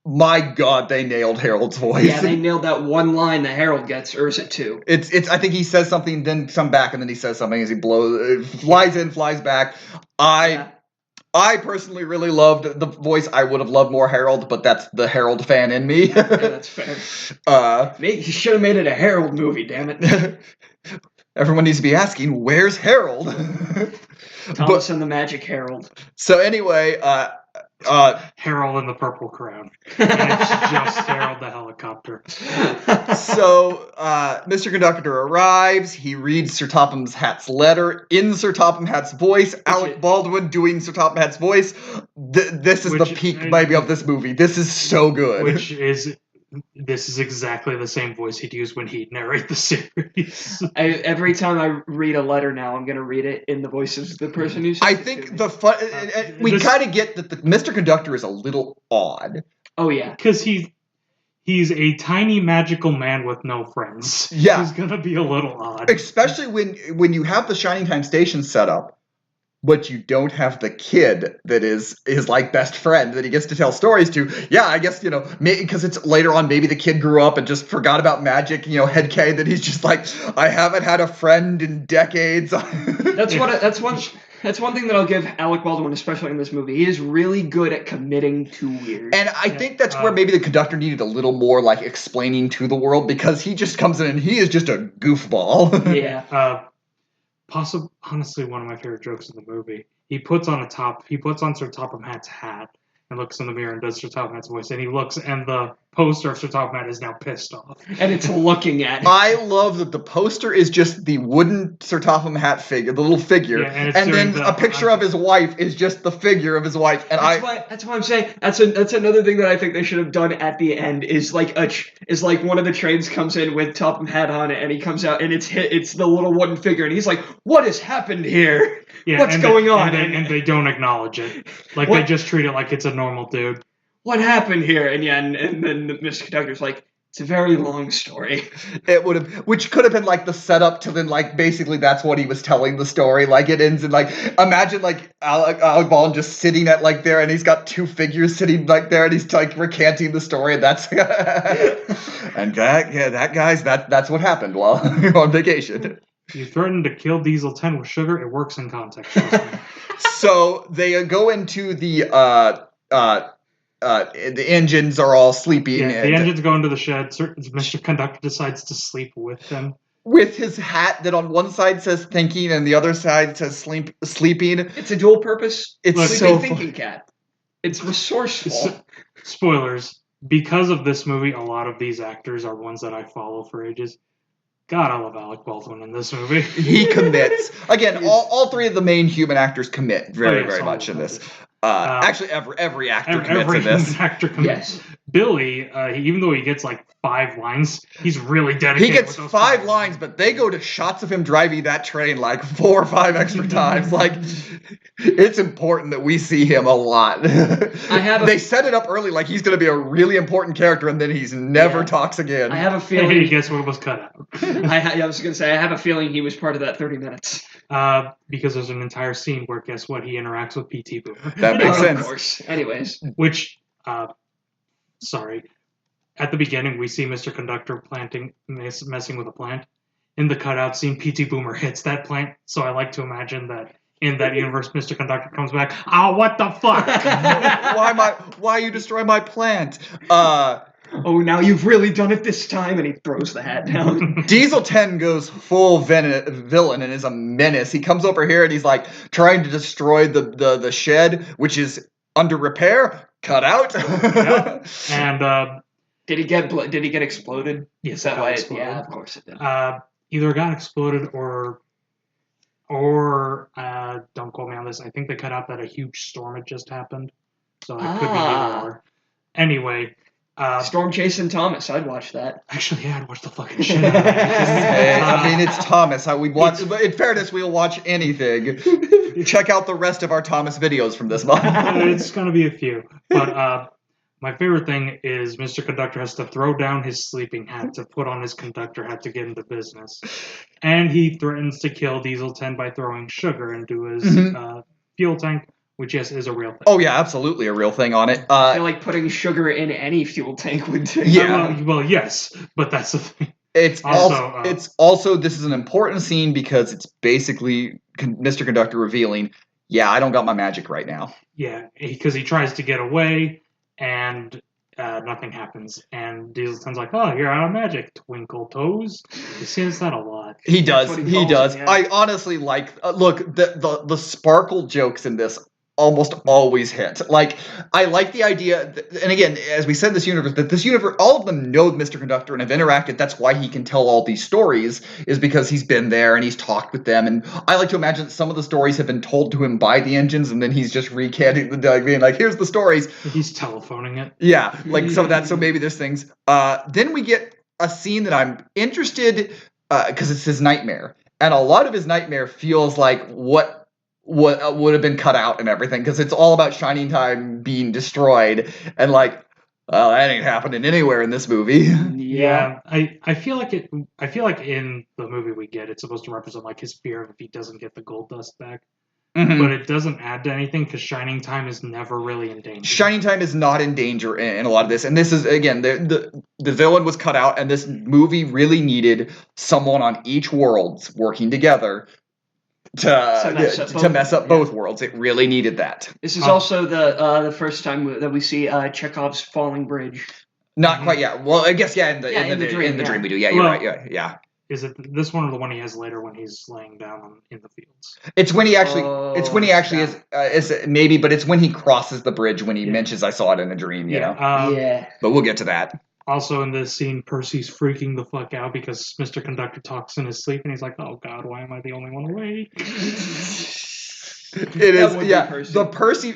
My God, they nailed Harold's voice.
Yeah, they nailed that one line that Harold gets, or is it 2?
It's. I think he says something, then come back, and then he says something as he flies in, flies back. I personally really loved the voice. I would have loved more Harold, but that's the Harold fan in me.
Yeah, that's fair. He should have made it a Harold movie, damn it.
Everyone needs to be asking, where's Harold?
Thomas and the Magic Harold.
So anyway,
Harold in the Purple Crown. And it's just Harold the helicopter.
So, Mr. Conductor arrives. He reads Sir Topham Hatt's letter in Sir Topham Hatt's voice. Alec Baldwin doing Sir Topham Hatt's voice. This is the peak, maybe, of this movie. This is so good.
This is exactly the same voice he'd use when he'd narrate the series.
Every time I read a letter now, I'm going to read it in the voice of the person who says
I think we kind of get that Mr. Conductor is a little odd.
Oh, yeah.
Because he's a tiny magical man with no friends.
Yeah.
He's going to be a little odd.
Especially when you have the Shining Time station set up. but you don't have the kid that is his like best friend that he gets to tell stories to. Yeah, I guess, because it's later on, maybe the kid grew up and just forgot about magic, headcanon, that he's just like, I haven't had a friend in decades.
That's one thing that I'll give Alec Baldwin, especially in this movie. He is really good at committing to weird.
And I think that's where maybe the conductor needed a little more like explaining to the world, because he just comes in and he is just a goofball.
Yeah.
Honestly, one of my favorite jokes in the movie. He puts on Sir Topham Hatt's hat and looks in the mirror and does Sir Topham Hatt's voice, and he looks, and the poster of Sir Topham Hatt is now pissed off.
And it's looking at him.
I love that the poster is just the wooden Sir Topham Hatt figure, the little figure, and then a picture of his wife is just the figure of his wife. And
that's why I'm saying that's another thing that I think they should have done at the end is like one of the trains comes in with Topham Hatt on it, and he comes out and it's the little wooden figure, and he's like, "What has happened here? What's going on?"
And they don't acknowledge it. Like, they just treat it like it's a normal dude.
What happened here? And then Mr. Conductor's like, it's a very long story.
It would have, which could have been like the setup to then like basically that's what he was telling the story. Like it ends in like, imagine like Alec Baldwin just sitting at like there, and he's got two figures sitting like there, and he's like recanting the story, and that's and that guy's that's what happened while on vacation.
You threatened to kill Diesel 10 with sugar. It works in context.
So they go into the engines are all sleeping.
Yeah, the engines go into the shed. Mr. Conductor decides to sleep with them.
With his hat that on one side says thinking and the other side says sleeping.
It's a dual purpose.
It's
sleeping thinking cat. It's resourceful.
Spoilers. Because of this movie, a lot of these actors are ones that I follow for ages. God, I love Alec Baldwin in this movie.
He commits. Again, all three of the main human actors commit very much in this. Actually, every actor commits in this.
Actor commits. Yes. Billy, even though he gets like 5 lines, he's really dedicated.
He gets 5 lines, but they go to shots of him driving that train like 4 or 5 extra times. Like, it's important that we see him a lot. They set it up early, like he's going to be a really important character, and then he's never talks again.
I have a feeling.
Hey, guess what was cut out?
I was going to say, I have a feeling he was part of that 30 minutes.
Because there's an entire scene where, guess what, he interacts with P.T. Boomer.
That makes sense.
Of course. Anyways.
Which, at the beginning, we see Mr. Conductor messing with a plant. In the cutout scene, P.T. Boomer hits that plant, so I like to imagine that in that universe, Mr. Conductor comes back, what the fuck?
Why you destroy my plant?
Oh, now you've really done it this time, and he throws the hat down.
Diesel 10 goes full villain and is a menace. He comes over here and he's like trying to destroy the shed, which is under repair, cut out.
Yep. And
did he get exploded?
Yes,
is that why? Yeah, of course it did.
Either got exploded or don't quote me on this. I think they cut out that a huge storm had just happened, so it could be either or. Anyway.
Storm chasing Thomas. I'd watch that.
Actually, yeah, I'd watch the fucking shit out of it.
I mean, it's Thomas. In fairness, we'll watch anything. Check out the rest of our Thomas videos from this month.
It's going to be a few. But my favorite thing is Mr. Conductor has to throw down his sleeping hat to put on his conductor hat to get into business. And he threatens to kill Diesel 10 by throwing sugar into his fuel tank. Which, yes, is a real thing.
Oh, yeah, absolutely a real thing on it.
I feel like putting sugar in any fuel tank would do.
Yeah. Well, yes, but that's the thing.
It's also, this is an important scene because it's basically Mr. Conductor revealing, I don't got my magic right now.
Yeah, because he tries to get away, and nothing happens. And Diesel 10's like, you're out of magic, twinkle toes. He says that a lot.
He does. I honestly like, look, the sparkle jokes in this almost always hit. Like, I like the idea, and again, as we said, this universe, all of them know Mr. Conductor and have interacted. That's why he can tell all these stories, is because he's been there and he's talked with them. And I like to imagine that some of the stories have been told to him by the engines, and then he's just recanting being like, here's the stories.
He's telephoning it.
Yeah, like some of that. So maybe there's things. Then we get a scene that I'm interested, because it's his nightmare. And a lot of his nightmare feels like what would have been cut out and everything, because it's all about Shining Time being destroyed, and like, well, that ain't happening anywhere in this movie.
Yeah, I feel like in the movie we get, it's supposed to represent like his fear of if he doesn't get the gold dust back. but it doesn't add to anything because Shining Time is never really in danger.
Shining Time is not in danger in a lot of this, and this is again the villain was cut out, and this movie really needed someone on each world working together to mess up both worlds. It really needed that.
This is also the first time that we see Chekhov's falling bridge.
Not quite yet. Well, I guess in the dream we do. Yeah, you're right. Yeah.
Is it this one or the one he has later when he's laying down in the fields?
It's when he actually. It's when he actually is maybe, but it's when he crosses the bridge when he mentions I saw it in a dream. You know. But we'll get to that.
Also in this scene, Percy's freaking the fuck out because Mr. Conductor talks in his sleep, and he's like, "Oh God, why am I the only one awake?"
It is, Percy.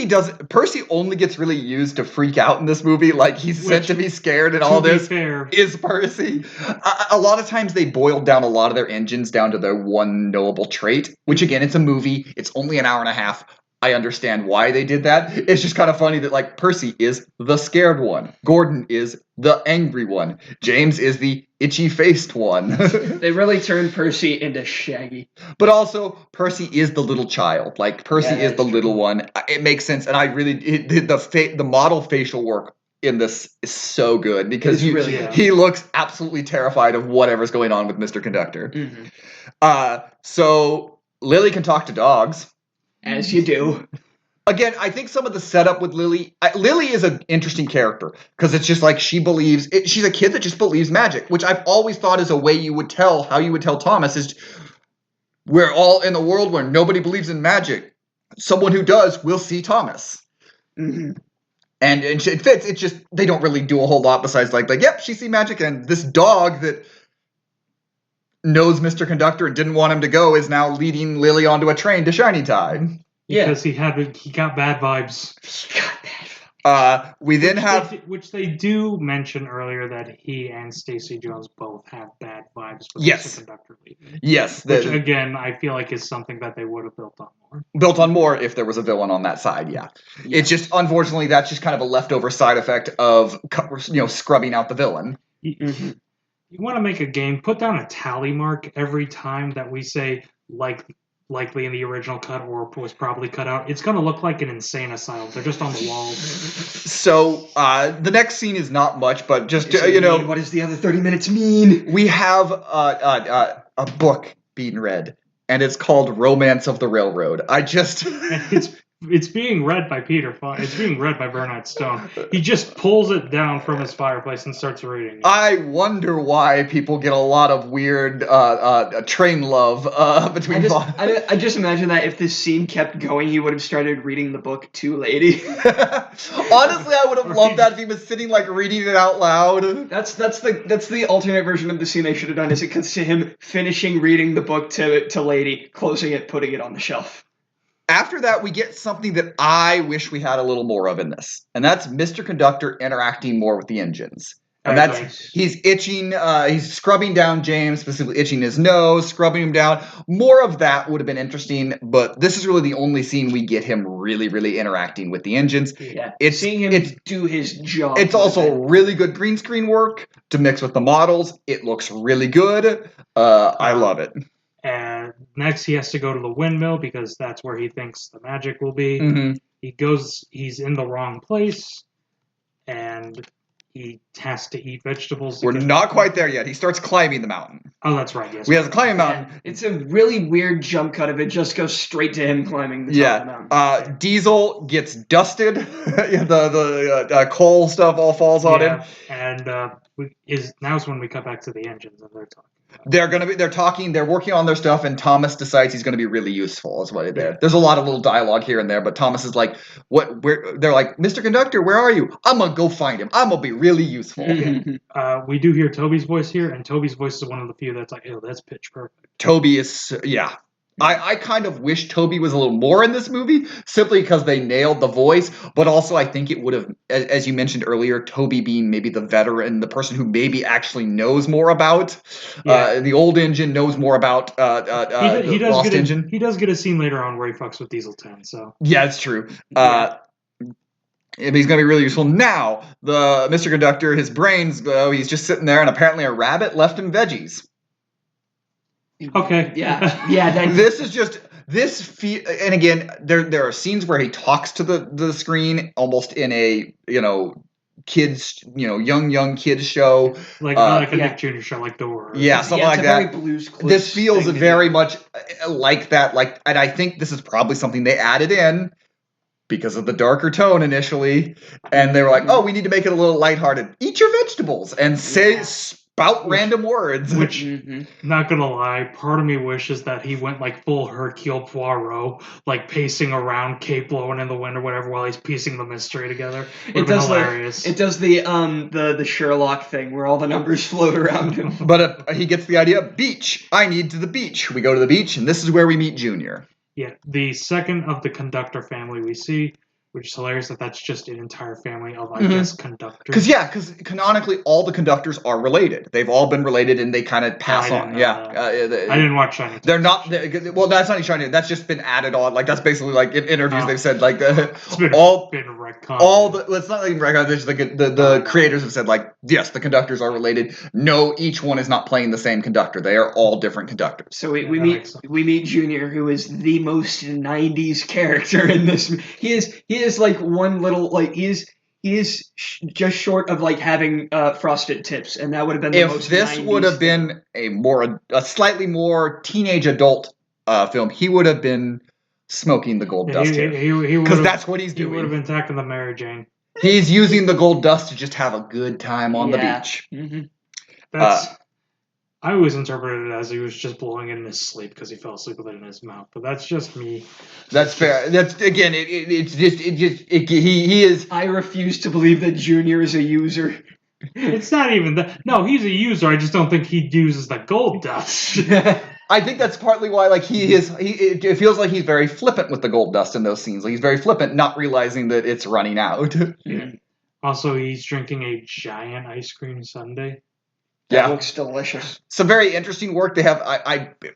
The Percy only gets really used to freak out in this movie. Like he's sent to be scared, and all this is Percy. A lot of times they boiled down a lot of their engines down to their one knowable trait. Which again, it's a movie. It's only an hour and a half. I understand why they did that. It's just kind of funny that like Percy is the scared one. Gordon is the angry one. James is the itchy-faced one.
They really turned Percy into Shaggy.
But also, Percy is the little child. Like, Percy is the little one. It makes sense. And I really... the model facial work in this is so good. Because he looks absolutely terrified of whatever's going on with Mr. Conductor. Mm-hmm. So, Lily can talk to dogs.
As you do.
Again, I think some of the setup with Lily... Lily is an interesting character. Because it's just like she believes... she's a kid that just believes magic. Which I've always thought is a way you would tell... How you would tell Thomas is... We're all in a world where nobody believes in magic. Someone who does will see Thomas. Mm-hmm. And it fits. It's just... They don't really do a whole lot besides like... Yep, she see magic. And this dog that... knows Mr. Conductor and didn't want him to go is now leading Lily onto a train to Shiny Tide.
Because he got bad vibes.
We then have...
Which they do mention earlier that he and Stacey Jones both have bad vibes with Mr. Conductor leaving.
Yes.
Which, again, I feel like is something that they would have built on more.
Built on more if there was a villain on that side, yeah. It's just, unfortunately, that's just kind of a leftover side effect of, scrubbing out the villain.
Mm-hmm. You want to make a game, put down a tally mark every time that we say, likely in the original cut or was probably cut out. It's going to look like an insane asylum. They're just on the walls.
So, the next scene is not much, but just,
what does the other 30 minutes mean?
We have a book being read, and it's called Romance of the Railroad.
It's being read by Peter Fonda. It's being read by Bernard Stone. He just pulls it down from his fireplace and starts reading it.
I wonder why people get a lot of weird train love between...
I just imagine that if this scene kept going, he would have started reading the book to Lady.
Honestly, I would have loved that if he was sitting reading it out loud.
That's the alternate version of the scene they should have done. Is it cuts to him finishing reading the book to Lady, closing it, putting it on the shelf.
After that, we get something that I wish we had a little more of in this. And that's Mr. Conductor interacting more with the engines. And he's itching, he's scrubbing down James, specifically itching his nose, scrubbing him down. More of that would have been interesting, but this is really the only scene we get him really, really interacting with the engines.
Yeah, seeing him do his job.
It's also really good green screen work to mix with the models. It looks really good. I love it.
And next he has to go to the windmill because that's where he thinks the magic will be.
Mm-hmm.
He's in the wrong place, and he has to eat vegetables.
We're not quite there yet. He starts climbing the mountain.
Oh, that's right, yes.
We have to climb a mountain.
It's a really weird jump cut of it. Just goes straight to him climbing the top of the mountain.
Diesel gets dusted. The coal stuff all falls on him.
And now's when we cut back to the engines and they're talking.
They're talking, they're working on their stuff, and Thomas decides he's going to be really useful, is what it is. There's a lot of little dialogue here and there, but Thomas is like, they're like, Mr. Conductor, where are you? I'm going to go find him. I'm going to be really useful.
We do hear Toby's voice here, and Toby's voice is one of the few that's like, oh, that's pitch perfect.
Toby is, I kind of wish Toby was a little more in this movie, simply because they nailed the voice, but also I think it would have, as you mentioned earlier, Toby being maybe the veteran, the person who maybe actually knows more about the old engine, knows more about the Lost Engine.
He does get a scene later on where he fucks with Diesel 10, so.
Yeah, it's true. He's going to be really useful. Now, the Mr. Conductor, his brains, he's just sitting there, and apparently a rabbit left him veggies.
Okay.
Yeah.
This is just and again, there are scenes where he talks to the screen almost in a kids young kids show,
like a Nick Jr. show, like Door.
Yeah, something like that.
Very Blues Clues.
This feels very much like that. And I think this is probably something they added in because of the darker tone initially, and they were like, "Oh, we need to make it a little lighthearted. Eat your vegetables and spout random words."
Which, not gonna lie, part of me wishes that he went like full Hercule Poirot, like pacing around, cape blowing in the wind or whatever, while he's piecing the mystery together. It does hilarious.
It does the Sherlock thing where all the numbers float around him.
But he gets the idea. Beach. I need to the beach. We go to the beach, and this is where we meet Junior.
Yeah, the second of the conductor family we see, which is hilarious that's just an entire family of, I guess, conductors.
Because canonically, all the conductors are related. They've all been related, and they kind of pass on.
I didn't watch Shining.
They're not. Well, that's not Shining. That's just been added on. Like that's basically like in interviews they've said like
been retconned.
It's not like retconned. It's like the creators have said like yes, the conductors are related. No, each one is not playing the same conductor. They are all different conductors.
So we meet Junior, who is the most 90s character in this. He is like one little he is just short of like having frosted tips, and that would have been the most. If this
would have been a slightly more teenage adult film, he would have been smoking the gold dust here, because that's what he's doing.
He would have been attacking the Mary Jane.
He's using the gold dust to just have a good time on the beach.
I always interpreted it as he was just blowing it in his sleep because he fell asleep with it in his mouth. But that's just me.
That's fair. That's again. He is.
I refuse to believe that Junior is a user.
It's not even that. No, he's a user. I just don't think he uses the gold dust.
I think that's partly why, like, it feels like he's very flippant with the gold dust in those scenes. Like, he's very flippant, not realizing that it's running out.
Yeah. Also, he's drinking a giant ice cream sundae.
That looks delicious.
Some very interesting work they have.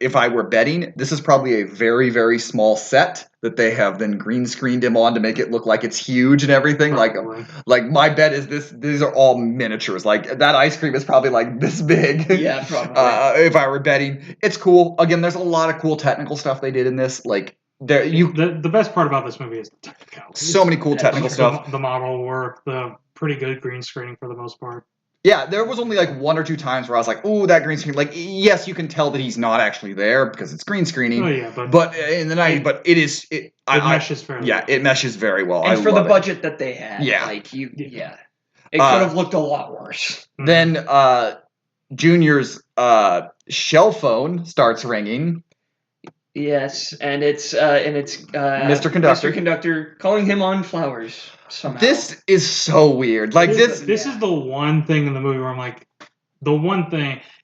If I were betting, this is probably a very, very small set that they have then green screened him on to make it look like it's huge and everything. Probably. Like my bet is these are all miniatures. Like that ice cream is probably like this big.
Yeah, probably.
If I were betting, it's cool. Again, there's a lot of cool technical stuff they did in this. Like
the best part about this movie is the technicality.
So many cool technical stuff.
The model work, the pretty good green screening for the most part.
Yeah, there was only like one or two times where I was like, "Ooh, that green screen!" Like, yes, you can tell that he's not actually there because it's green screening.
Oh yeah,
but in the 90s, but it
meshes fairly.
Yeah, it meshes very well.
And for the budget that they had, it could have looked a lot worse.
Then Junior's shell phone starts ringing.
Yes, and it's Mr.
Conductor.
Mr. Conductor calling him on flowers. Somehow.
This is so weird. Like this
is the one thing in the movie where I'm like,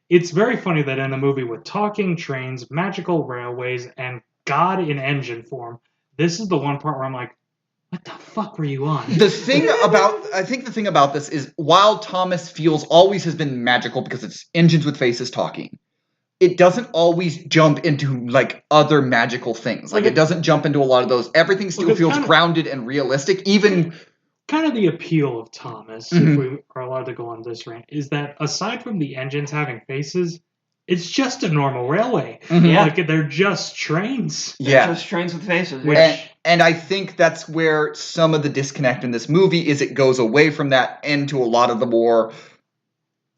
it's very funny that in the movie with talking trains, magical railways, and God in engine form, this is the one part where I'm like, what the fuck were you on?
I think the thing about this is while Thomas always has been magical because it's engines with faces talking, it doesn't always jump into like other magical things. Like it doesn't jump into a lot of those. Everything still feels grounded and realistic. Even
kind of the appeal of Thomas, if we are allowed to go on this rant, is that aside from the engines having faces, it's just a normal railway.
Yeah.
Like they're just trains.
They're just trains with faces.
And I think that's where some of the disconnect in this movie is. It goes away from that into a lot of the more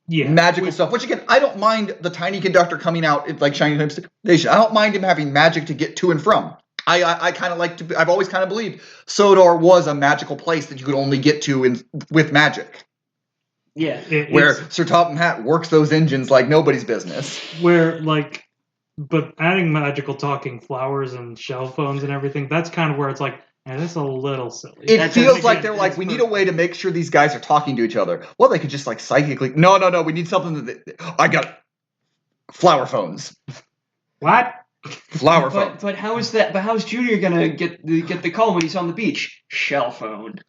magical stuff, which again, I don't mind the tiny conductor coming out like Shining Station. I don't mind him having magic to get to and from. I kind of I've always kind of believed Sodor was a magical place that you could only get to with magic.
Yeah.
Where Sir Topham Hatt works those engines like nobody's business.
But adding magical talking flowers and shell phones and everything, that's kind of where it's like, and that's a little silly.
It feels like they're like, we need a way to make sure these guys are talking to each other. Well, they could just like psychically. No. We need something I got flower phones.
What?
Flower phone.
But how is that? But how is Junior gonna get the call when he's on the beach? Shell phone.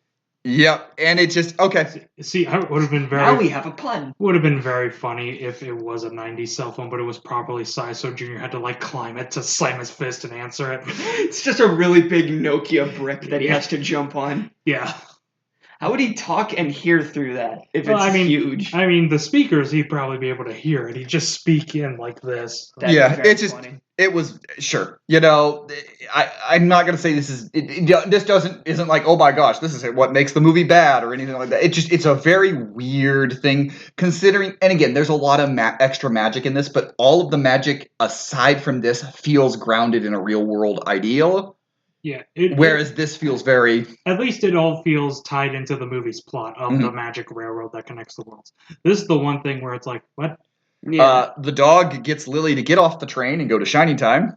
Yep, and it just okay.
See, it would have been very.
Now we have a pun.
Would have been very funny if it was a '90s cell phone, but it was properly sized, so Junior had to like climb it to slam his fist and answer it.
It's just a really big Nokia brick that he has to jump on.
Yeah.
How would he talk and hear through that if it's huge?
I mean, the speakers, he'd probably be able to hear it. He'd just speak in like this.
It's just funny. It was sure, I'm not gonna say this isn't like, oh my gosh, this is what makes the movie bad or anything like that. It's a very weird thing considering. And again, there's a lot of extra magic in this, but all of the magic aside from this feels grounded in a real world ideal.
Yeah.
Whereas this feels very.
At least it all feels tied into the movie's plot of the magic railroad that connects the worlds. This is the one thing where it's like, what?
Yeah.
The dog gets Lily to get off the train and go to Shining Time.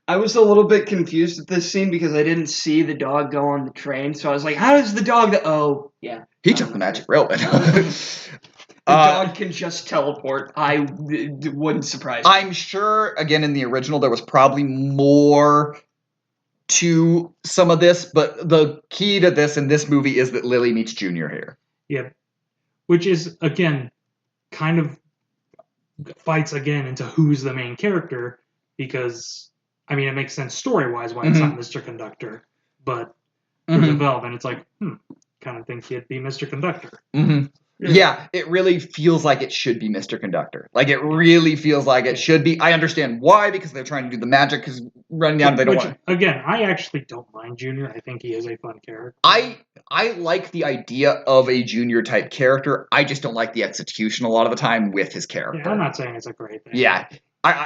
I was a little bit confused at this scene because I didn't see the dog go on the train, so I was like, how does the dog... Oh, yeah.
He took the magic railway.
The dog can just teleport. It wouldn't surprise me.
I'm sure, again, in the original, there was probably more to some of this, but the key to this in this movie is that Lily meets Junior here.
Yeah. Which is, again, kind of fights again into who's the main character, because I mean it makes sense story-wise why it's not Mr. Conductor, but for development it's like kind of think he'd be Mr. Conductor.
Yeah, it really feels like it should be Mr. Conductor. Like, it really feels like it should be. I understand why, because they're trying to do the magic, because running down, they don't want to.
Again, I actually don't mind Junior. I think he is a fun character.
I like the idea of a Junior-type character. I just don't like the execution a lot of the time with his character.
Yeah, I'm not saying it's a great thing.
Yeah.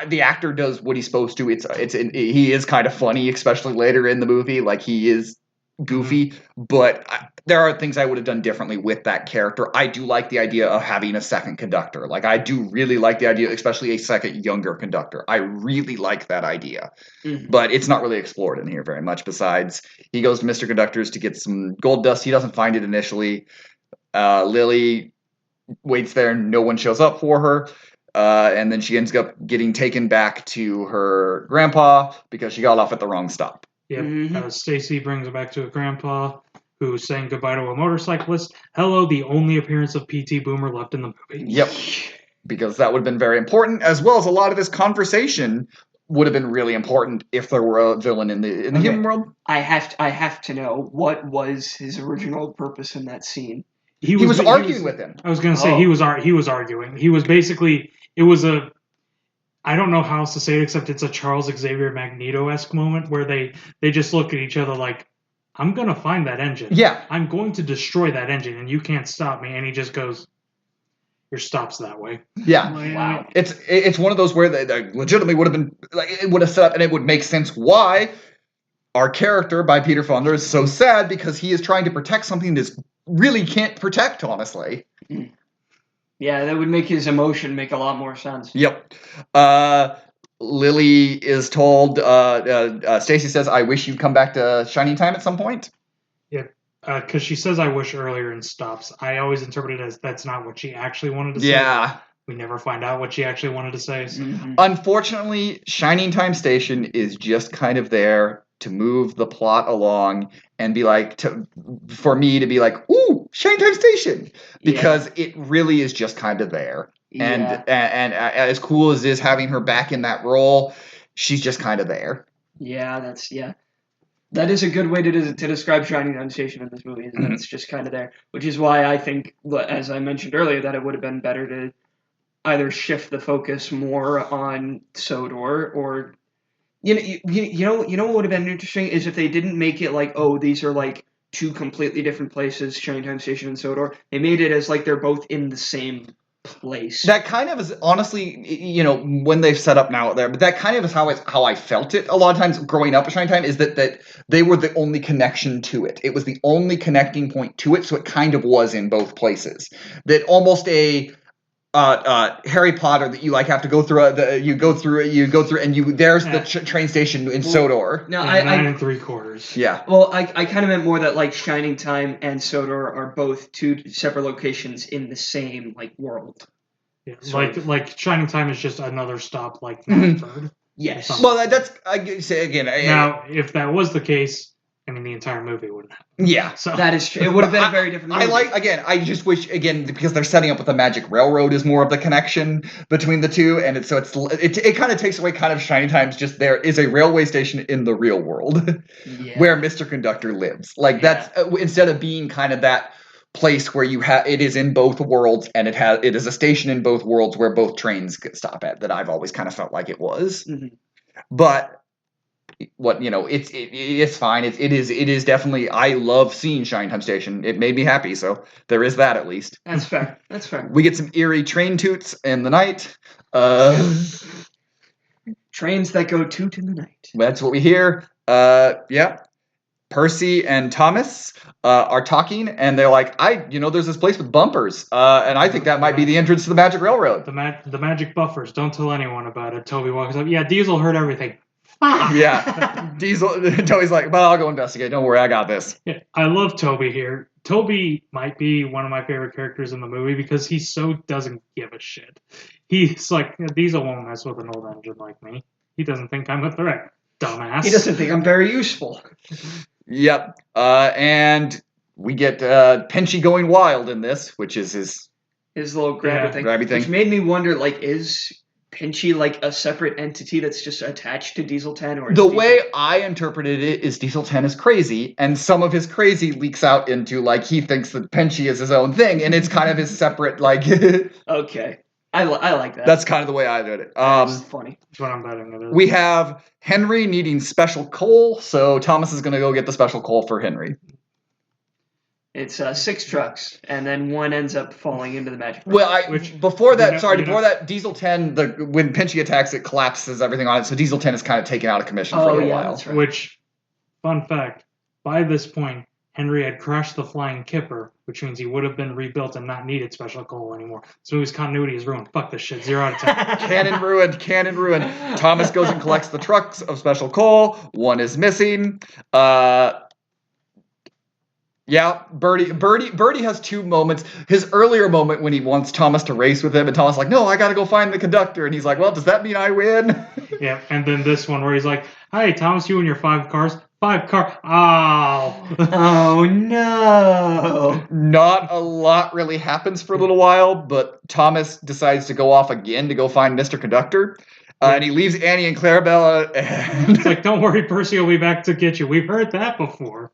The actor does what he's supposed to. He is kind of funny, especially later in the movie. Like, he is goofy, but there are things I would have done differently with that character. I do like the idea of having a second conductor. Like, I do really like the idea, especially a second younger conductor. I really like that idea, but it's not really explored in here very much. Besides, he goes to Mr. Conductor's to get some gold dust. He doesn't find it initially. Lily waits there. No one shows up for her. And then she ends up getting taken back to her grandpa because she got off at the wrong stop.
Yep. Stacy brings her back to her grandpa, who's saying goodbye to a motorcyclist. Hello, the only appearance of P.T. Boomer left in the movie.
Yep. Because that would have been very important, as well as a lot of this conversation would have been really important if there were a villain in the human world.
I have to know, what was his original purpose in that scene?
He was arguing with him.
I was going to say he was arguing. He was basically, it was a, I don't know how else to say it except it's a Charles Xavier Magneto-esque moment where they just look at each other like, I'm going to find that engine.
Yeah.
I'm going to destroy that engine and you can't stop me. And he just goes, your stop's that way.
Yeah.
Wow.
It's one of those where they legitimately would have been, like, it would have set up and it would make sense why our character by Peter Fonda is so sad, because he is trying to protect something that really can't protect, honestly.
Yeah, that would make his emotion make a lot more sense.
Yep. Lily is told, Stacy says, I wish you'd come back to Shining Time at some point.
Yeah, because she says I wish earlier and stops. I always interpret it as that's not what she actually wanted to say.
Yeah.
We never find out what she actually wanted to say. So.
Unfortunately, Shining Time Station is just kind of there to move the plot along and be like, for me to be like, ooh, Shining Time Station, because it really is just kind of there. Yeah. And as cool as it is having her back in that role, she's just kind of there.
Yeah, that is a good way to describe Shining Time Station in this movie. Is that it's just kind of there, which is why I think, as I mentioned earlier, that it would have been better to either shift the focus more on Sodor or. You know what would have been interesting is if they didn't make it like, oh, these are like two completely different places, Shining Time Station and Sodor. They made it as like they're both in the same place.
That kind of is, honestly, when they've set up now there, but that kind of is how I felt it a lot of times growing up at Shining Time, is that they were the only connection to it. It was the only connecting point to it, so it kind of was in both places. That almost a Harry Potter that you like have to go through you go through and there's the train station in Sodor.
No,
9 3/4.
Yeah.
Well, I kind of meant more that like Shining Time and Sodor are both two separate locations in the same like world.
Yeah, like Shining Time is just another stop like Knapford.
Yes.
Well, that's I say again.
Now, if that was the case, I mean, the entire movie wouldn't happen.
Yeah.
So
that is true. It would have been a very different movie.
I just wish, again, because they're setting up with the Magic Railroad is more of the connection between the two, and it kind of takes away kind of Shining Time's just there is a railway station in the real world where Mr. Conductor lives. Like, that's, instead of being kind of that place where it is in both worlds, and it is a station in both worlds where both trains stop at, that I've always kind of felt like it was. But what it's fine. It is definitely. I love seeing Shine Time Station. It made me happy, so there is that at least.
That's fair. That's fair.
We get some eerie train toots in the night.
Trains that go toot in the night.
That's what we hear. Yeah. Percy and Thomas are talking, and they're like, there's this place with bumpers, and I think that might be the entrance to the Magic Railroad.
The magic buffers. Don't tell anyone about it. Toby walks up. Yeah, Diesel heard everything.
Yeah. Toby's like, but I'll go investigate. Don't worry, I got this.
Yeah, I love Toby here. Toby might be one of my favorite characters in the movie because he so doesn't give a shit. He's like, Diesel won't mess with an old engine like me. He doesn't think I'm a threat, dumbass.
He doesn't think I'm very useful.
Yep. And we get Pinchy going wild in this, which is his
little grabby thing. Which made me wonder, like, is Pinchy like a separate entity that's just attached to Diesel 10? Or
the way I interpreted it is Diesel 10 is crazy, and some of his crazy leaks out into, like, he thinks that Pinchy is his own thing, and it's kind of his separate, like...
Okay. I like that.
That's kind of the way I did it.
That's funny.
That's what I'm betting it is.
We have Henry needing special coal, so Thomas is going to go get the special coal for Henry.
It's 6 trucks, and then one ends up falling into the magic.
Well, before that, Diesel 10, when Pinchy attacks, it collapses everything on it, so Diesel 10 is kind of taken out of commission for a little while.
That's right.
Which, fun fact, by this point, Henry had crashed the flying kipper, which means he would have been rebuilt and not needed special coal anymore. So his continuity is ruined. Fuck this shit. 0 out of 10.
Cannon ruined. Thomas goes and collects the trucks of special coal. One is missing. Yeah, Birdie has 2 moments. His earlier moment when he wants Thomas to race with him, and Thomas is like, no, I gotta go find the conductor. And he's like, well, does that mean I win?
Yeah, and then this one where he's like, hey, Thomas, you and your 5 cars. 5 car. Oh.
Oh, no.
Not a lot really happens for a little while, but Thomas decides to go off again to go find Mr. Conductor. And he leaves Annie and Clarabella. And
it's like, don't worry, Percy will be back to get you. We've heard that before.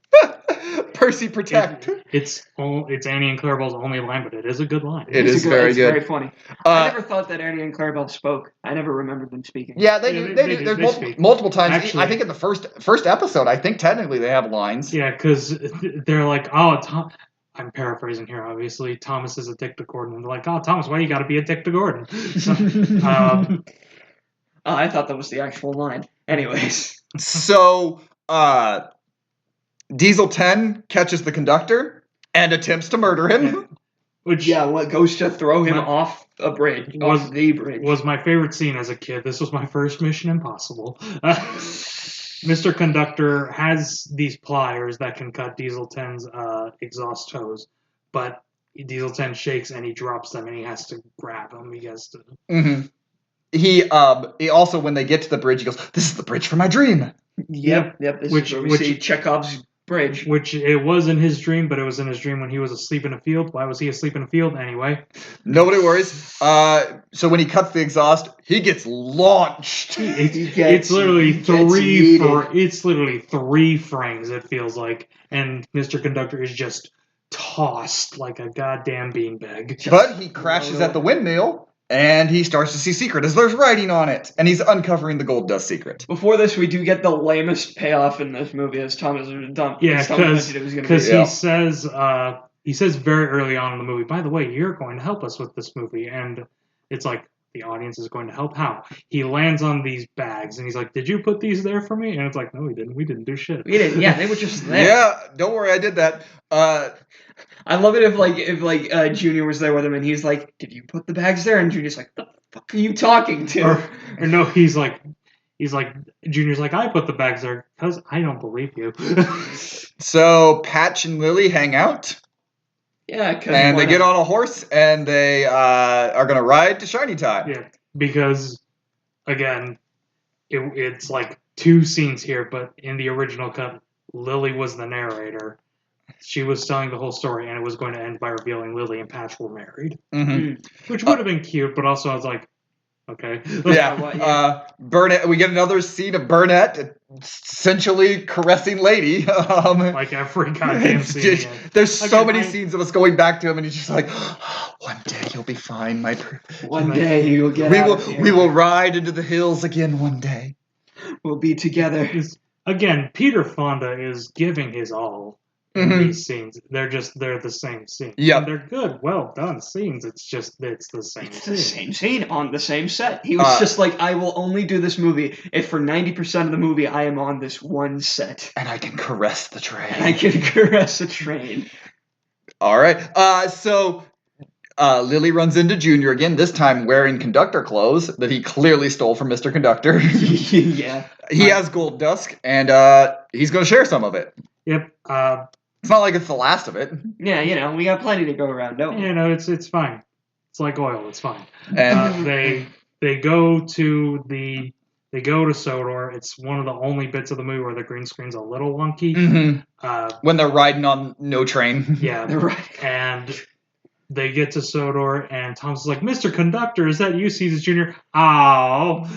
Percy protect.
It's Annie and Clarabella's only line, but it is a good line.
It is very good.
It's very funny. I never thought that Annie and Clarabelle spoke. I never remembered them speaking.
Yeah, they do. There's multiple times. Actually, I think in the first episode, I think technically they have lines.
Yeah, because they're like, oh, I'm paraphrasing here, obviously. Thomas is a dick to Gordon. And they're like, oh, Thomas, why you got to be a dick to Gordon? So,
I thought that was the actual line. Anyways.
So, Diesel 10 catches the conductor and attempts to murder him.
Which goes to throw him off the bridge.
Was my favorite scene as a kid. This was my first Mission Impossible. Mr. Conductor has these pliers that can cut Diesel 10's exhaust hose, but Diesel 10 shakes and he drops them and he has to grab them. He has to...
Mm-hmm. He also, when they get to the bridge, he goes, this is the bridge for my dream.
Yep. This is where we see Chekhov's bridge.
Which it was in his dream, but it was in his dream when he was asleep in a field. Why was he asleep in a field anyway?
Nobody worries. So when he cuts the exhaust, he gets launched.
It's literally 3 frames, it feels like. And Mr. Conductor is just tossed like a goddamn beanbag.
But he crashes at the windmill. And he starts to see secret as there's writing on it. And he's uncovering the gold dust secret.
Before this, we do get the lamest payoff in this movie as Thomas was done.
Yeah, because he says very early on in the movie, by the way, you're going to help us with this movie. And it's like, the audience is going to help. How? He lands on these bags and he's like, did you put these there for me? And it's like, no, we didn't. We didn't do shit.
We didn't. Yeah, they were just there.
Yeah, don't worry, I did that.
I love it if Junior was there with him and he's like, did you put the bags there? And Junior's like, the fuck are you talking to?
Or no, he's like, Junior's like, I put the bags there because I don't believe you.
So Patch and Lily hang out.
Yeah,
and they get on a horse and they are going to ride to Shiny Time.
Yeah, because, again, it's like 2 scenes here, but in the original cut, Lily was the narrator. She was telling the whole story, and it was going to end by revealing Lily and Patch were married.
Mm-hmm.
Which would have been cute, but also I was like, okay.
Yeah. Burnett. We get another scene of Burnett, essentially caressing Lady.
Like every goddamn scene.
There's so many scenes of us going back to him, and he's just like, one day you'll be fine,
One day you'll get
We will ride into the hills again one day.
we'll be together.
Again, Peter Fonda is giving his all in these scenes. They're the same scene.
Yeah.
And they're good, well done scenes. It's the same
It's
scene.
the same scene on the same set. He was just like, I will only do this movie if for 90% of the movie I am on this one set.
And I can caress the train.
I can caress a train.
All right. So Lily runs into Junior again, this time wearing conductor clothes that he clearly stole from Mr. Conductor.
Yeah.
He has gold dust, and he's going to share some of it.
Yep.
It's not like it's the last of it.
Yeah, we got plenty to go around, don't we?
It's fine. It's like oil. It's fine.
And
They go to Sodor. It's one of the only bits of the movie where the green screen's a little wonky.
When they're riding on No Train.
Yeah,
They're right.
And they get to Sodor, and Thomas is like, Mr. Conductor, is that you? Sees his Junior. Oh,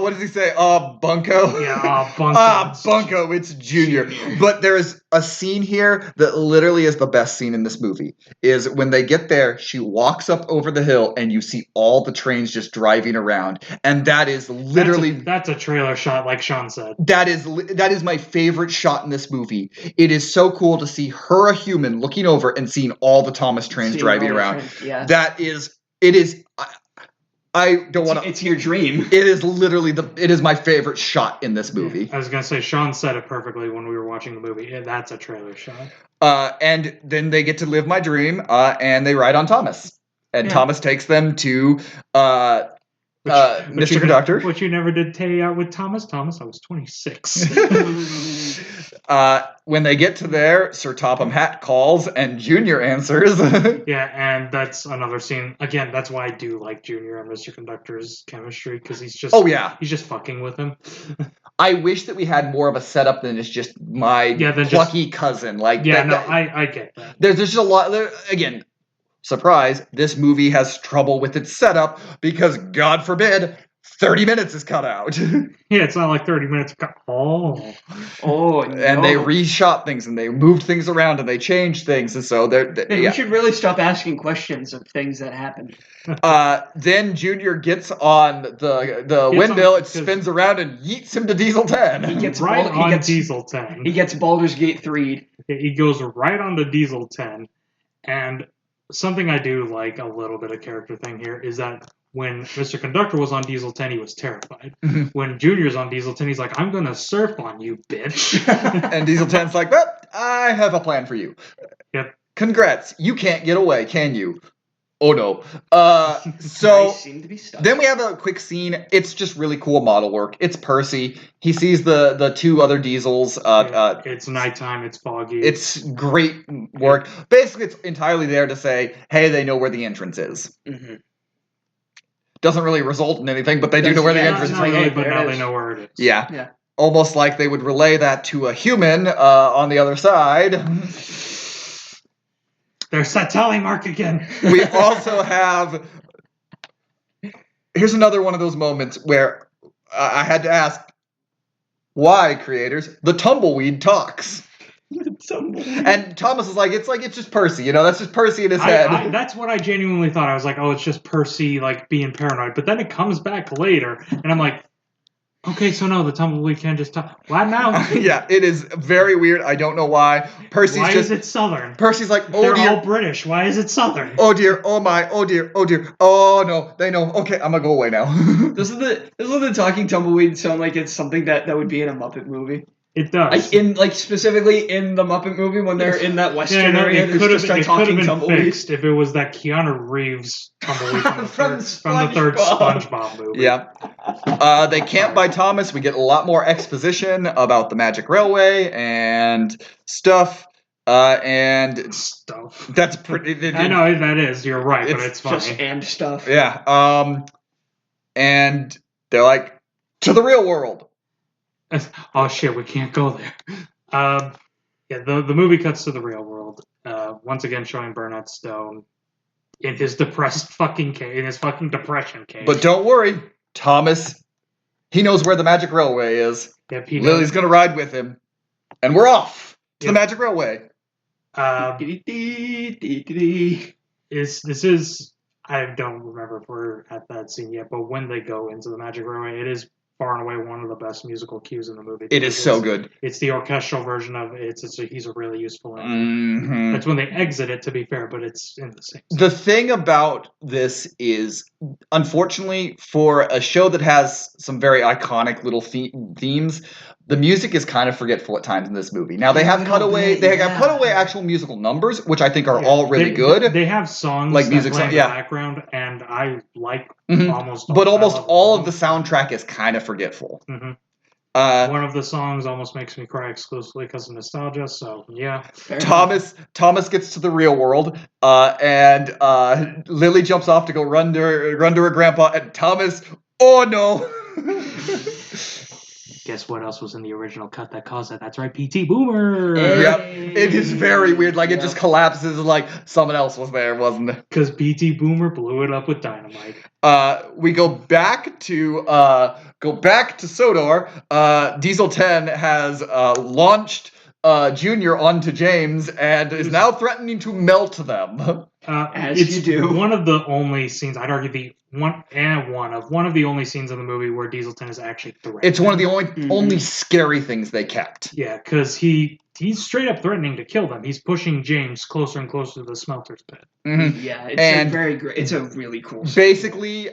what does he say? Bunko?
Yeah, Bunko.
Bunko, it's Junior. But there's a scene here that literally is the best scene in this movie. Is when they get there, she walks up over the hill, and you see all the trains just driving around. And that is literally...
That's a trailer shot, like Sean said.
That is my favorite shot in this movie. It is so cool to see her, a human, looking over and seeing all the Thomas trains driving around.
Yeah.
I don't want to.
It's your dream.
It is literally it is my favorite shot in this movie.
I was gonna say Sean said it perfectly when we were watching the movie. Yeah, that's a trailer shot.
And then they get to live my dream, and they ride on Thomas, and Thomas takes them to Mr. Conductor.
What you never did with Thomas. Thomas, I was 26.
When they get to there, Sir Topham Hatt calls, and Junior answers.
Yeah, and that's another scene. Again, that's why I do like Junior and Mr. Conductor's chemistry, because he's just he's just fucking with him.
I wish that we had more of a setup than it's just my plucky cousin. Like
I get that.
There's just a lot. Again, surprise, this movie has trouble with its setup because, God forbid, 30 minutes is cut out.
Yeah, it's not like 30 minutes cut. Oh,
no.
And they reshot things, and they moved things around, and they changed things, and so
we should really stop asking questions of things that happen.
Then Junior gets on the windmill, it spins around, and yeets him to Diesel 10.
He gets Diesel 10.
He gets Baldur's Gate 3.
He goes right on to Diesel 10, and something I do like a little bit of character thing here is that when Mr. Conductor was on Diesel 10, he was terrified. Mm-hmm. When Junior's on Diesel 10, he's like, I'm going to surf on you, bitch.
And Diesel 10's like, well, I have a plan for you.
Yep.
Congrats. You can't get away, can you? Oh, no. So
I seem to be stuck.
Then we have a quick scene. It's just really cool model work. It's Percy. He sees the two other Diesels.
It's nighttime. It's foggy.
It's great work. Basically, it's entirely there to say, hey, they know where the entrance is. Mm-hmm. Doesn't really result in anything, but they do know where the entrance is.
Really, but now they know where it is.
Yeah. Almost like they would relay that to a human on the other side.
There's that tally mark again.
We also have... Here's another one of those moments where I had to ask, why, creators? The tumbleweed talks. And Thomas is like, it's just Percy, that's just Percy in his head.
That's what I genuinely thought. I was like, oh, it's just Percy, like, being paranoid. But then it comes back later, and I'm like, okay, so no, the tumbleweed can't just talk. Why now?
Yeah, it is very weird. I don't know why.
Why is it Southern?
Percy's like, oh
They're
dear.
all British. Why is it Southern?
Oh dear, oh my, oh dear, oh dear. Oh no, they know. Okay, I'm gonna go away now.
Doesn't the talking tumbleweed sound like it's something that would be in a Muppet movie?
It does.
Specifically in the Muppet movie when they're in that western area,
it could have been fixed if it was that Keanu Reeves tumbleweed from the third SpongeBob movie.
Yeah. They camp by Thomas. We get a lot more exposition about the Magic Railway and stuff.
Stuff.
That's pretty.
I know that is. You're right, but it's funny.
Just and stuff.
Yeah. And they're like, to the real world.
Oh shit, we can't go there. The movie cuts to the real world. Once again showing Bernard Stone in his depressed fucking cave, in his fucking depression cave.
But don't worry, Thomas, he knows where the Magic Railway is.
Yep,
Lily's gonna ride with him. And we're off to the Magic Railway.
This is I don't remember if we're at that scene yet, but when they go into the Magic Railway, it is far and away one of the best musical cues in the movie.
It is so good.
It's the orchestral version of it. He's a really useful engine.
Mm-hmm.
That's when they exit it, to be fair, but it's in the same.
The thing about this is, unfortunately, for a show that has some very iconic little themes, the music is kind of forgetful at times in this movie. Now they have cutaway actual musical numbers, which I think are all really good.
They have songs
like
that
music
play in the
yeah.
background, and I like
almost all of the soundtrack is kind of forgetful.
Mm-hmm. One of the songs almost makes me cry exclusively because of nostalgia. So yeah,
Thomas gets to the real world, and Lily jumps off to go run to her grandpa, and Thomas, oh no.
Guess what else was in the original cut that caused that? That's right, P.T. Boomer.
Yep, it is very weird. Like it just collapses. Like someone else was there, wasn't it?
Because P.T. Boomer blew it up with dynamite.
We go back to Sodor. Diesel 10 has launched Junior onto James and is now threatening to melt them.
As you do.
One of the only scenes, I'd argue one of the only scenes in the movie where Dieselton is actually threatened.
It's one of the only scary things they kept.
Yeah, because he's straight up threatening to kill them. He's pushing James closer and closer to the smelter's pit.
Mm-hmm.
Yeah, it's very great. It's a really cool scene.
Basically,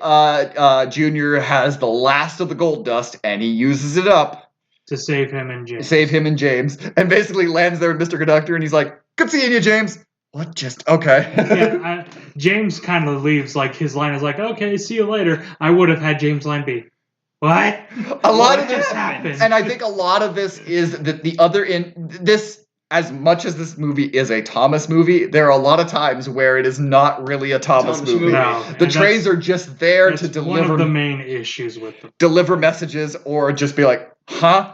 Junior has the last of the gold dust, and he uses it up
to save him and James.
And basically lands there with Mr. Conductor, and he's like, "Good seeing you, James." What? Just okay.
Yeah, James kind of leaves. Like his line is like, "Okay, see you later." I would have had James' line be, "What?"
A lot of
this happened,
and I think a lot of this is that the other this. As much as this movie is a Thomas movie, there are a lot of times where it is not really a Thomas movie.
No,
the trains are just there to deliver.
One of the main issues with them.
Deliver messages or just be like, huh?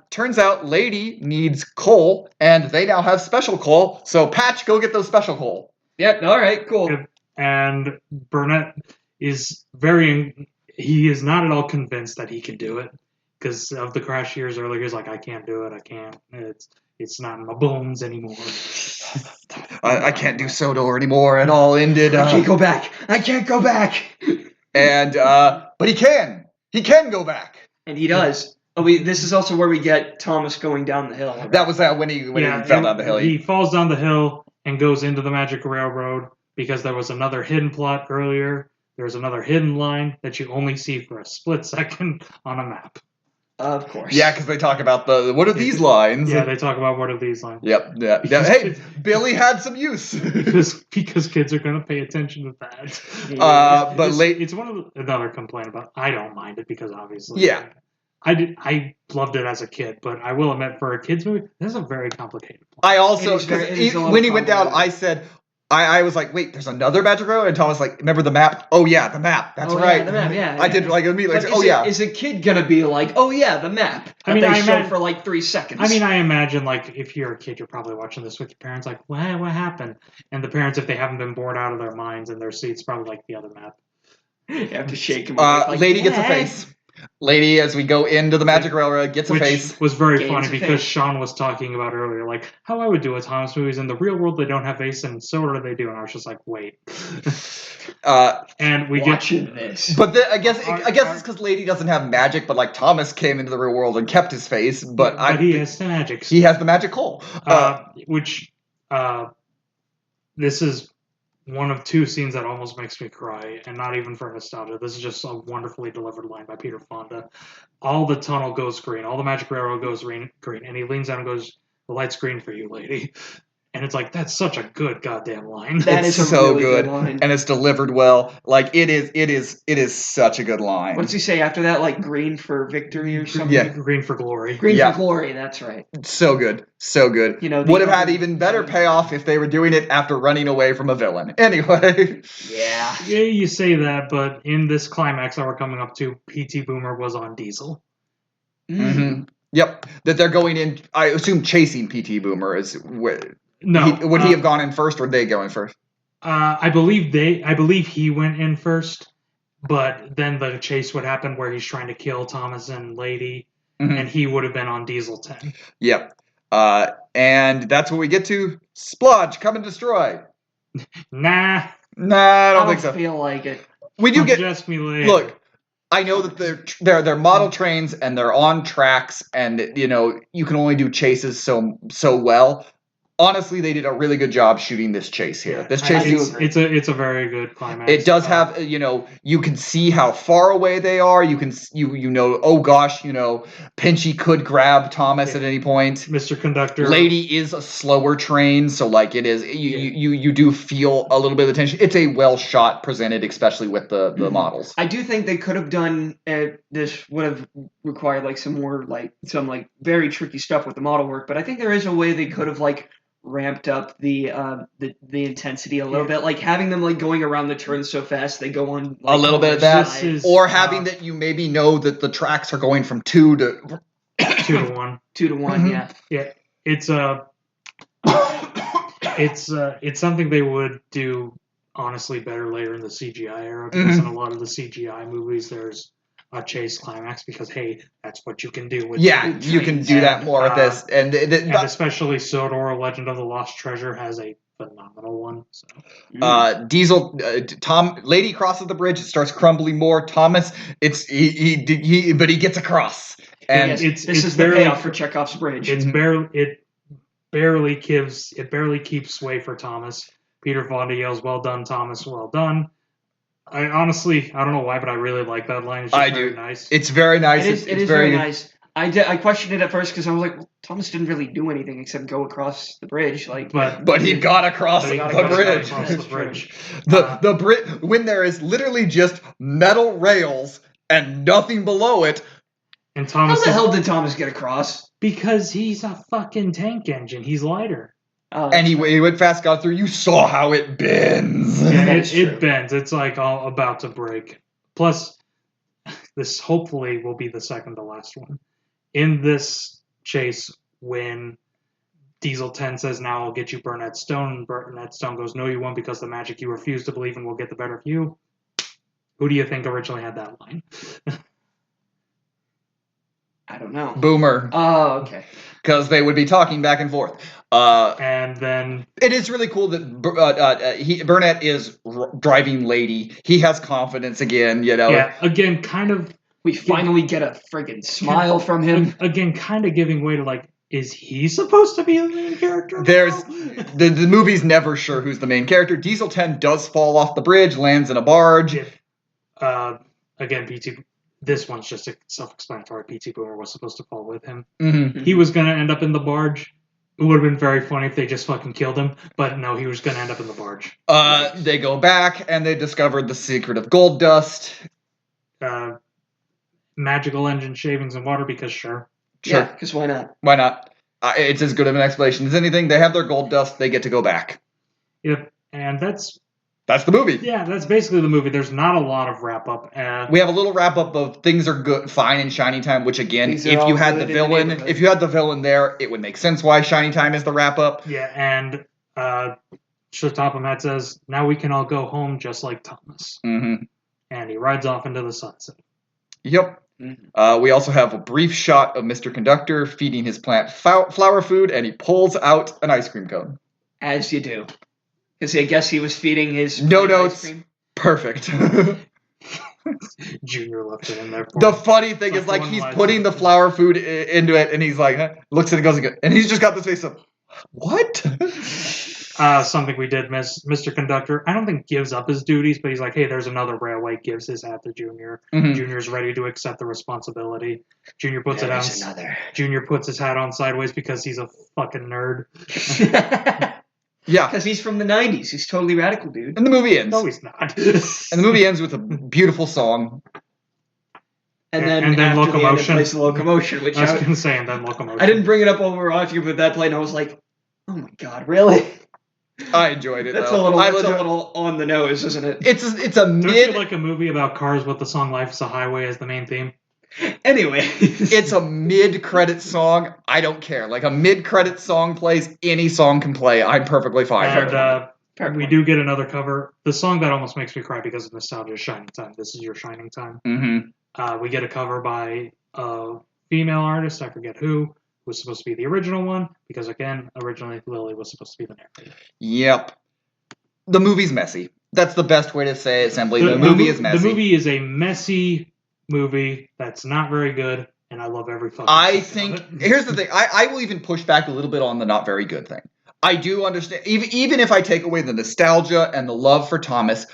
Turns out Lady needs coal, and they now have special coal. So Patch, go get those special coal.
Yep. All right. Cool.
And Burnett is he is not at all convinced that he can do it because of the crash years earlier. He's like, I can't do it. I can't. It's not in my bones anymore.
I can't do Sodor anymore. It all ended.
I can't go back.
And but he can. He can go back.
And he does. Oh, this is also where we get Thomas going down the hill.
That was when he fell down the hill.
He falls down the hill and goes into the Magic Railroad because there was another hidden plot earlier. There's another hidden line that you only see for a split second on a map.
Of course.
Yeah, because they talk about what are these lines?
Yeah, they talk about what are these lines.
Yep. Yeah. Hey, Billy had some use.
because kids are going to pay attention to that.
It's
one of another complaint about. I don't mind it because obviously.
Yeah.
I loved it as a kid, but I will admit for a kids movie, this is a very complicated plot.
I also when he went down, I said. I was like, wait, there's another Magic Railroad? And Thomas was like, remember the map? Oh, yeah, the map. That's right.
Yeah, the map, yeah.
I did like immediately.
Is a kid going to be like, oh, yeah, the map? I show for like 3 seconds.
I mean, I imagine, like, if you're a kid, you're probably watching this with your parents, like, what happened? And the parents, if they haven't been bored out of their minds in their seats, probably like the other map.
You have to shake him.
Lady gets a face. Lady, as we go into the Magic Railroad, gets a face.
Which was very funny because Sean was talking about earlier, like, how I would do a Thomas movies. In the real world, they don't have face, and so do they do. And I was just like, wait. And we get
this.
But I guess it's because Lady doesn't have magic, but like Thomas came into the real world and kept his face. But
he has the magic.
He has the magic coal.
This is one of two scenes that almost makes me cry, and not even for nostalgia. This is just a wonderfully delivered line by Peter Fonda. All the tunnel goes green. All the Magic Railroad goes green. And he leans down and goes, the light's green for you, lady. And it's like, that's such a good goddamn line.
That is so really good line.
And it's delivered well. Like it is such a good line.
What's he say after that? Like green for victory or something?
Yeah.
Green for glory.
Green for glory, that's right.
So good. So good. Would have had even better payoff if they were doing it after running away from a villain. Anyway.
Yeah.
Yeah, you say that, but in this climax that we're coming up to, P.T. Boomer was on Diesel.
Mm-hmm. Yep. That they're going in, I assume chasing P.T. Boomer is where...
No.
Would he have gone in first, or were they going first?
I believe he went in first, but then the chase would happen where he's trying to kill Thomas and Lady, and he would have been on Diesel 10.
Yep. And that's what we get to. Splodge, come and destroy.
Nah,
I don't think so.
I feel like it.
We do get.
Just me later.
Look, I know that they're model trains and they're on tracks, and you can only do chases so well. Honestly, they did a really good job shooting this chase here.
Yeah,
this chase
it's a very good climax.
It does have you can see how far away they are. You can oh gosh, Pinchy could grab Thomas at any point.
Mr. Conductor.
Lady is a slower train, so like it is you do feel a little bit of the tension. It's a well shot presented, especially with the models.
I do think they could have done this would have required like some more some very tricky stuff with the model work, but I think there is a way they could have ramped up the intensity a little bit, like having them going around the turns so fast they go on
a little bit of that, or having that you maybe know that the tracks are going from 2 to
1.
2 to 1,
yeah. It's it's something they would do honestly better later in the CGI era, because in a lot of the CGI movies there's a chase climax, because hey, that's what you can do with
you can do that more with this, and
especially Sodor: Legend of the Lost Treasure has a phenomenal one. So.
Lady crosses the bridge, it starts crumbling more. Thomas, but he gets across, and
this is the payoff for Chekhov's bridge.
It barely keeps way for Thomas. Peter Fonda yells, "Well done, Thomas! Well done." I don't know why, but I really like that line. It's just very nice.
It's very nice.
It is very nice. I questioned it at first because I was like, well, Thomas didn't really do anything except go across the bridge.
But he got across the bridge. The bridge, when there is literally just metal rails and nothing below it.
And Thomas,
how the hell did Thomas get across?
Because he's a fucking tank engine. He's lighter.
And he went fast, got through. You saw how it bends.
Yeah, it bends. It's all about to break. Plus, this hopefully will be the second to last one. In this chase, when Diesel 10 says, "Now I'll get you Burnett Stone," and Burnett Stone goes, "No, you won't, because the magic you refuse to believe in will get the better of you." Who do you think originally had that line?
I don't know.
Boomer.
Oh, okay.
Because they would be talking back and forth.
And then
it is really cool that Burnett is driving Lady. He has confidence again,
Yeah, again, kind of.
We finally get a friggin' smile from him.
Again, kind of giving way to is he supposed to be the main character?
There's the movie's never sure who's the main character. Diesel 10 does fall off the bridge, lands in a barge.
Again, PT. This one's just a self-explanatory. P.T. Boomer was supposed to fall with him.
Mm-hmm.
He was going to end up in the barge. It would have been very funny if they just fucking killed him, but no, he was going to end up in the barge.
They go back, and they discovered the secret of gold dust.
Magical engine shavings and water, because sure.
Yeah, because why not?
Why not? It's as good of an explanation as anything. They have their gold dust, they get to go back.
Yep, and that's
the movie.
Yeah, that's basically the movie. There's not a lot of wrap-up.
We have a little wrap-up of things are good, fine in Shining Time, which again, if you had the villain there, it would make sense why Shining Time is the wrap-up.
Yeah, and Matt says, "Now we can all go home just like Thomas."
Mm-hmm.
And he rides off into the sunset.
Yep. Mm-hmm. We also have a brief shot of Mr. Conductor feeding his plant flower food, and he pulls out an ice cream cone.
As you do. Because I guess he was feeding his
no notes. Ice cream. Perfect.
Junior left it in there.
The funny thing is, he's putting the flower food into it, and he's looks at it, goes, and he's just got this face of, what?
Something we did miss. Mr. Conductor, I don't think gives up his duties, but he's like, hey, there's another railway, gives his hat to Junior. Mm-hmm. Junior's ready to accept the responsibility. Junior puts it on. Junior puts his hat on sideways because he's a fucking nerd.
Yeah.
Because he's from the 90s. He's totally radical, dude.
And the movie ends.
No, he's not.
And the movie ends with a beautiful song.
And then Locomotion. Plays the Locomotion, which
I was going to say, and then Locomotion.
I didn't bring it up over off you, but that played, and I was like, oh my god, really?
I enjoyed it.
That's a little on the nose, isn't it?
It's a mid.
Don't you like a movie about cars with the song "Life Is a Highway" as the main theme?
Anyway,
it's a mid-credit song. I don't care. A mid-credit song plays, any song can play. I'm perfectly fine.
And we do get another cover. The song that almost makes me cry because of nostalgia is "Shining Time." This is your Shining Time.
Mm-hmm.
We get a cover by a female artist. I forget who was supposed to be the original one, because again, originally Lily was supposed to be the narrator.
Yep. The movie's messy. That's the best way to say it simply. The movie is messy.
The movie is a messy movie that's not very good, and I love every fucking second of it.
Here's the thing. I will even push back a little bit on the not very good thing. I do understand, even if I take away the nostalgia and the love for Thomas,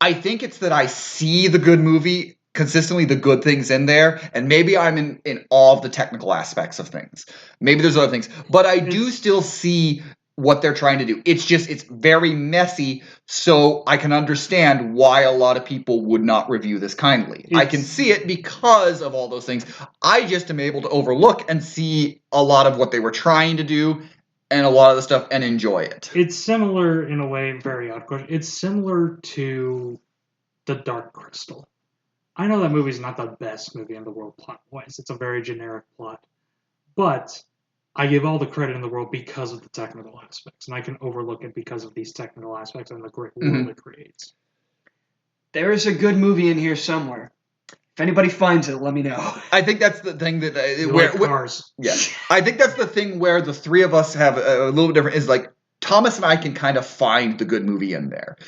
I think it's that I see the good movie, consistently the good things in there, and maybe I'm in awe of the technical aspects of things. Maybe there's other things, but I do still see what they're trying to do. It's very messy, so I can understand why a lot of people would not review this kindly. I can see it because of all those things. I just am able to overlook and see a lot of what they were trying to do and a lot of the stuff and enjoy it.
It's similar in a way, very odd question. It's similar to The Dark Crystal. I know that movie's not the best movie in the world plot-wise. It's a very generic plot. But I give all the credit in the world because of the technical aspects, and I can overlook it because of these technical aspects and the great world it creates.
There is a good movie in here somewhere. If anybody finds it, let me know.
I think that's the thing that
Cars.
Yeah, I think that's the thing where the three of us have a little bit different. Is like Thomas and I can kind of find the good movie in there.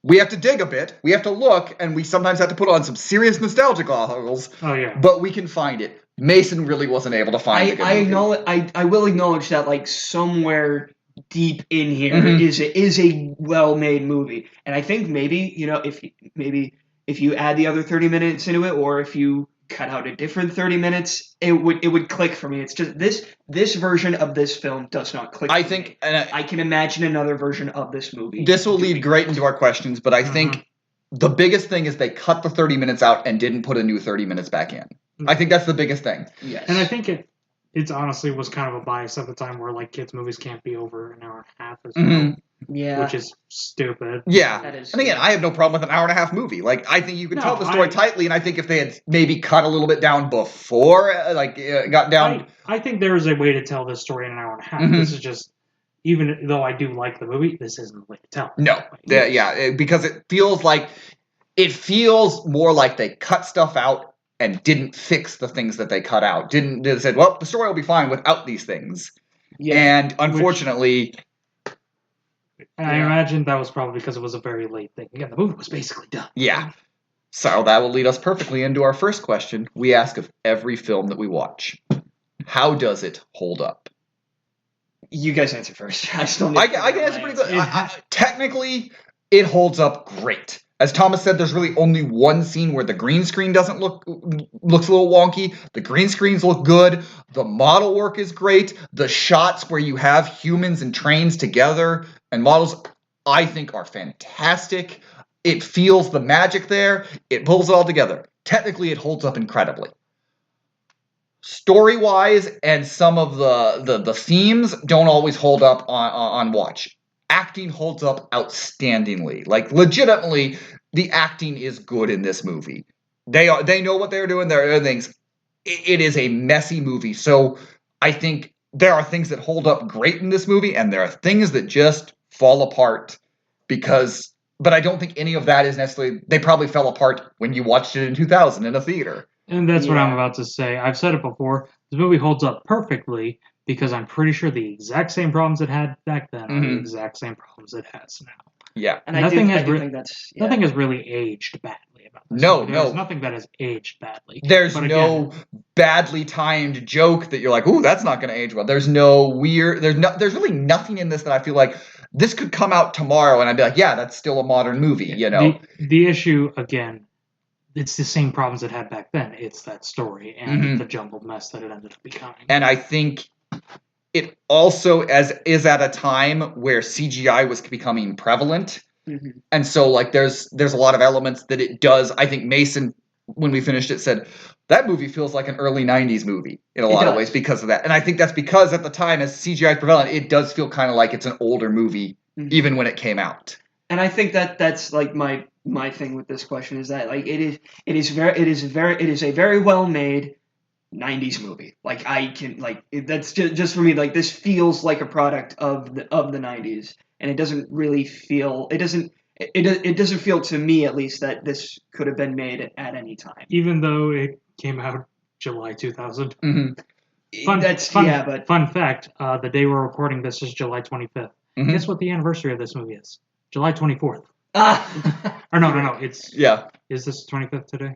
We have to dig a bit. We have to look, and we sometimes have to put on some serious nostalgia goggles.
Oh yeah.
But we can find it. Mason really wasn't able to find it.
I will acknowledge that, like, somewhere deep in here is a well-made movie, and I think maybe if you add the other 30 minutes into it, or if you cut out a different 30 minutes, it would click for me. It's just this version of this film does not click. I think, and I can imagine another version of this movie.
This will lead great into our questions, but I think the biggest thing is they cut the 30 minutes out and didn't put a new 30 minutes back in. I think that's the biggest thing.
Yes.
And I think it honestly was kind of a bias at the time where, like, kids' movies can't be over an hour and a half as well.
Yeah.
Which is stupid.
Yeah. And again, I have no problem with an hour and a half movie. Like, I think you can tell the story tightly, and I think if they had maybe cut a little bit down before, got down...
I think there is a way to tell this story in an hour and a half. This is just, even though I do like the movie, this isn't the way to tell.
No. Because it feels more like they cut stuff out and didn't fix the things that they cut out. They said, well, the story will be fine without these things. Yeah. And unfortunately...
I imagine that was probably because it was a very late thing. Again, the movie was basically done.
Yeah. So that will lead us perfectly into our first question. We ask of every film that we watch, how does it hold up?
You guys answer first. I still
I can answer pretty good. Technically, it holds up great. As Thomas said, there's really only one scene where the green screen looks a little wonky. The green screens look good. The model work is great. The shots where you have humans and trains together and models, I think, are fantastic. It feels the magic there. It pulls it all together. Technically, it holds up incredibly. Story-wise, and some of the themes don't always hold up on watch. Acting holds up outstandingly. Like, legitimately, the acting is good in this movie. They know what they're doing. There are things. It is a messy movie. So I think there are things that hold up great in this movie, and there are things that just fall apart but I don't think any of that is necessarily, they probably fell apart when you watched it in 2000 in a theater.
And that's what I'm about to say. I've said it before. This movie holds up perfectly because I'm pretty sure the exact same problems it had back then are the exact same problems it has now.
Yeah.
And nothing has
really aged badly about this.
No.
There's nothing that has aged badly.
There's no badly timed joke that you're like, ooh, that's not going to age well. There's no weird, there's really nothing in this that I feel like this could come out tomorrow and I'd be like, yeah, that's still a modern movie, you know?
The issue, again, it's the same problems it had back then. It's that story and the jumbled mess that it ended up becoming.
And I think it also is at a time where CGI was becoming prevalent. And so, like, there's a lot of elements that it does. I think Mason, when we finished it, said, that movie feels like an early 90s movie in a lot of ways because of that. And I think that's because at the time, as CGI is prevalent, it does feel kind of like it's an older movie, even when it came out.
And I think that's like my thing with this question is that, like, it is a very well made 90s movie. Like, I can, like, that's just for me, like, this feels like a product of the 90s, and it doesn't really feel, it doesn't feel to me, at least, that this could have been made at any time.
Even though it came out July 2000.
Fun
fact, the day we're recording this is July 25th. Guess what the anniversary of this movie is? July 24th. Or no, it's...
Yeah.
Is this 25th today?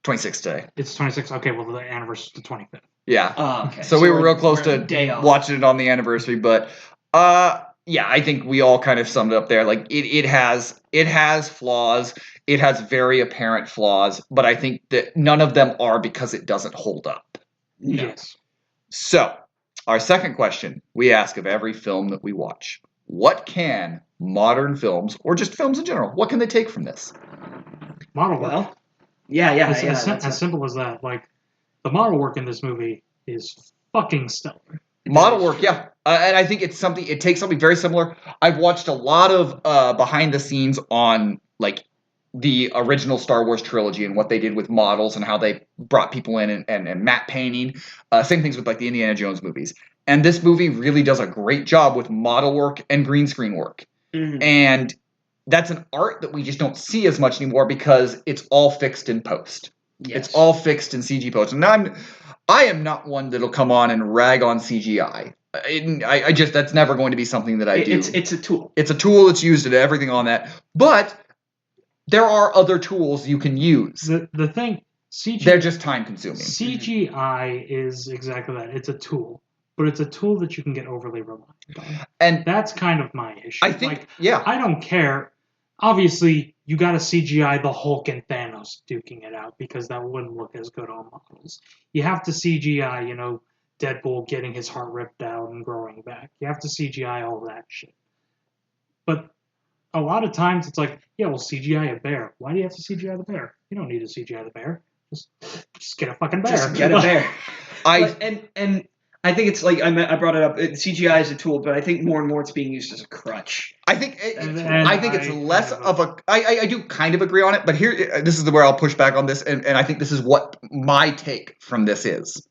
26th today.
It's 26th. Okay, well, the anniversary is the 25th.
Yeah.
Oh, okay.
So we were real close
we're a
to
day off.
watching it on the anniversary, but yeah, I think we all kind of summed it up there. Like it has flaws. It has very apparent flaws, but I think that none of them are because it doesn't hold up.
No.
Yes.
So, our second question we ask of every film that we watch: what can modern films, or just films in general, what can they take from this?
Model work.
Well, yeah.
As simple as that. Like, the model work in this movie is fucking stellar.
Model work, yeah. And I think it takes something very similar. I've watched a lot of behind the scenes on, like, the original Star Wars trilogy and what they did with models and how they brought people in and matte painting. Same things with, like, the Indiana Jones movies. And this movie really does a great job with model work and green screen work.
Mm-hmm.
And that's an art that we just don't see as much anymore because it's all fixed in post.
Yes.
It's all fixed in CG post. And I am not one that'll come on and rag on CGI. I just, that's never going to be something that I do.
It's a tool.
It's a tool that's used in everything on that. But there are other tools you can use.
The thing,
they're just time consuming.
CGI is exactly that. It's a tool. But it's a tool that you can get overly reliant on.
And
that's kind of my issue.
I think, yeah.
I don't care. Obviously, you got to CGI the Hulk and Thanos duking it out because that wouldn't look as good on models. You have to CGI, Deadpool getting his heart ripped out and growing back. You have to CGI all that shit. But a lot of times it's like, yeah, well, CGI a bear. Why do you have to CGI the bear? You don't need to CGI the bear. Just get a fucking bear.
Just get a bear. And I think it's like I brought it up. CGI is a tool, but I think more and more it's being used as a crutch.
I think it's less of a. I do kind of agree on it, but here, this is where I'll push back on this, and I think this is what my take from this is.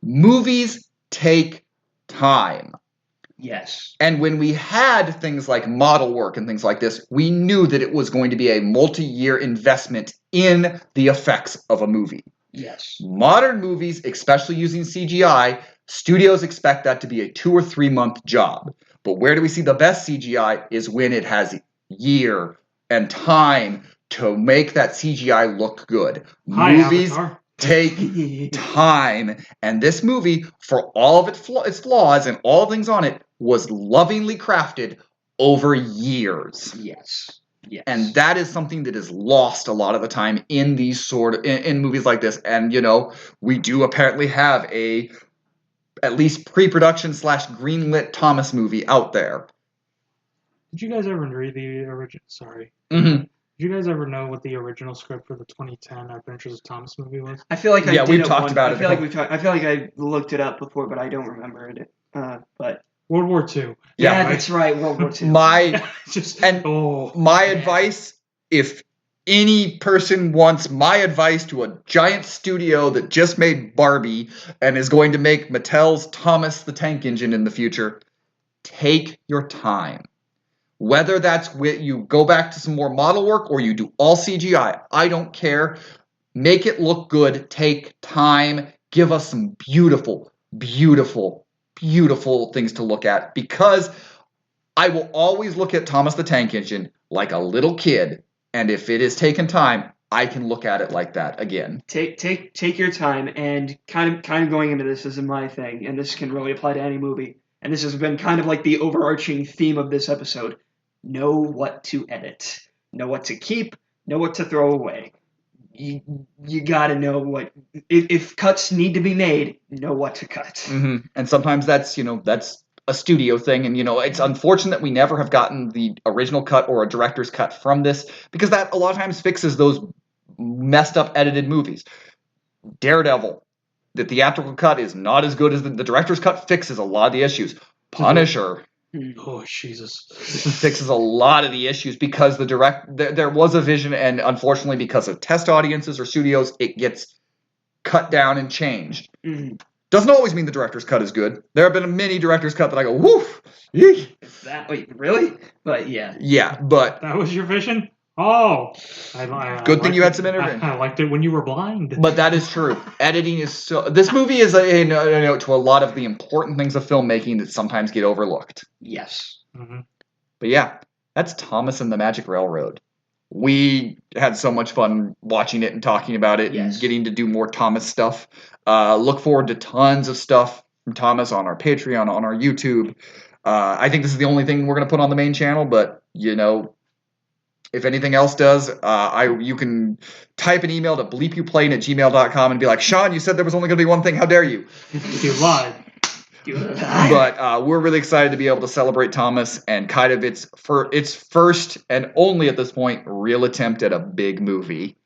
Movies take time.
Yes.
And when we had things like model work and things like this, we knew that it was going to be a multi-year investment in the effects of a movie.
Yes.
Modern movies, especially using CGI, studios expect that to be a 2 or 3 month job. But where do we see the best CGI is when it has year and time to make that CGI look good. Movies take time. And this movie, for all of its flaws and all things on it, was lovingly crafted over years.
Yes. Yes.
And that is something that is lost a lot of the time in these in movies like this. And, we do apparently have at least pre-production / greenlit Thomas movie out there.
Did you guys ever read the original? Sorry.
Mm-hmm.
Did you guys ever know what the original script for the 2010 Adventures of Thomas movie was?
I feel like
we've talked about it.
I feel like I looked it up before, but I don't remember it. But
World War II.
Yeah, that's right. World War II.
My advice, if any person wants my advice to a giant studio that just made Barbie and is going to make Mattel's Thomas the Tank Engine in the future, take your time. Whether that's you go back to some more model work or you do all CGI, I don't care. Make it look good. Take time. Give us some beautiful, beautiful, beautiful things to look at, because I will always look at Thomas the Tank Engine like a little kid, and if it has taken time, I can look at it like that again.
Take your time, and kind of going into this isn't my thing, and this can really apply to any movie, and this has been kind of like the overarching theme of this episode. Know what to edit, know what to keep, know what to throw away. You gotta know what if cuts need to be made, know what to cut.
Mm-hmm. And sometimes that's a studio thing, and it's unfortunate that we never have gotten the original cut or a director's cut from this, because that a lot of times fixes those messed up edited movies. Daredevil, the theatrical cut is not as good as the director's cut, fixes a lot of the issues. Punisher.
Oh, Jesus.
Fixes a lot of the issues because there was a vision, and unfortunately because of test audiences or studios, it gets cut down and changed.
Mm-hmm.
Doesn't always mean the director's cut is good. There have been many director's cut that I go, woof! Eek.
Wait, really? But yeah.
Yeah, but...
That was your vision? Oh!
Good thing you had some intervention.
I liked it when you were blind.
But that is true. Editing is so... This movie is a note to a lot of the important things of filmmaking that sometimes get overlooked.
Yes.
Mm-hmm.
But yeah, that's Thomas and the Magic Railroad. we had so much fun watching it and talking about it and getting to do more Thomas stuff. Look forward to tons of stuff from Thomas on our Patreon, on our YouTube. I think this is the only thing we're going to put on the main channel, but if anything else does, you can type an email to bleepyouplaying@gmail.com and be like, Sean, you said there was only going to be one thing. How dare you?
You lied.
But we're really excited to be able to celebrate Thomas and kind of its first and only at this point real attempt at a big movie.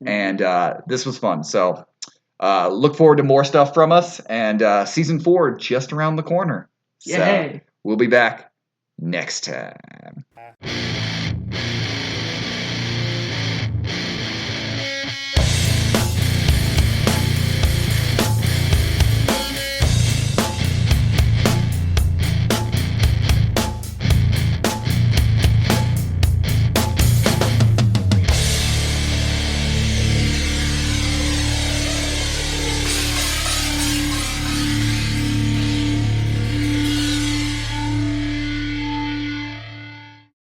And this was fun. So look forward to more stuff from us. And season 4 just around the corner.
Yay.
So we'll be back next time.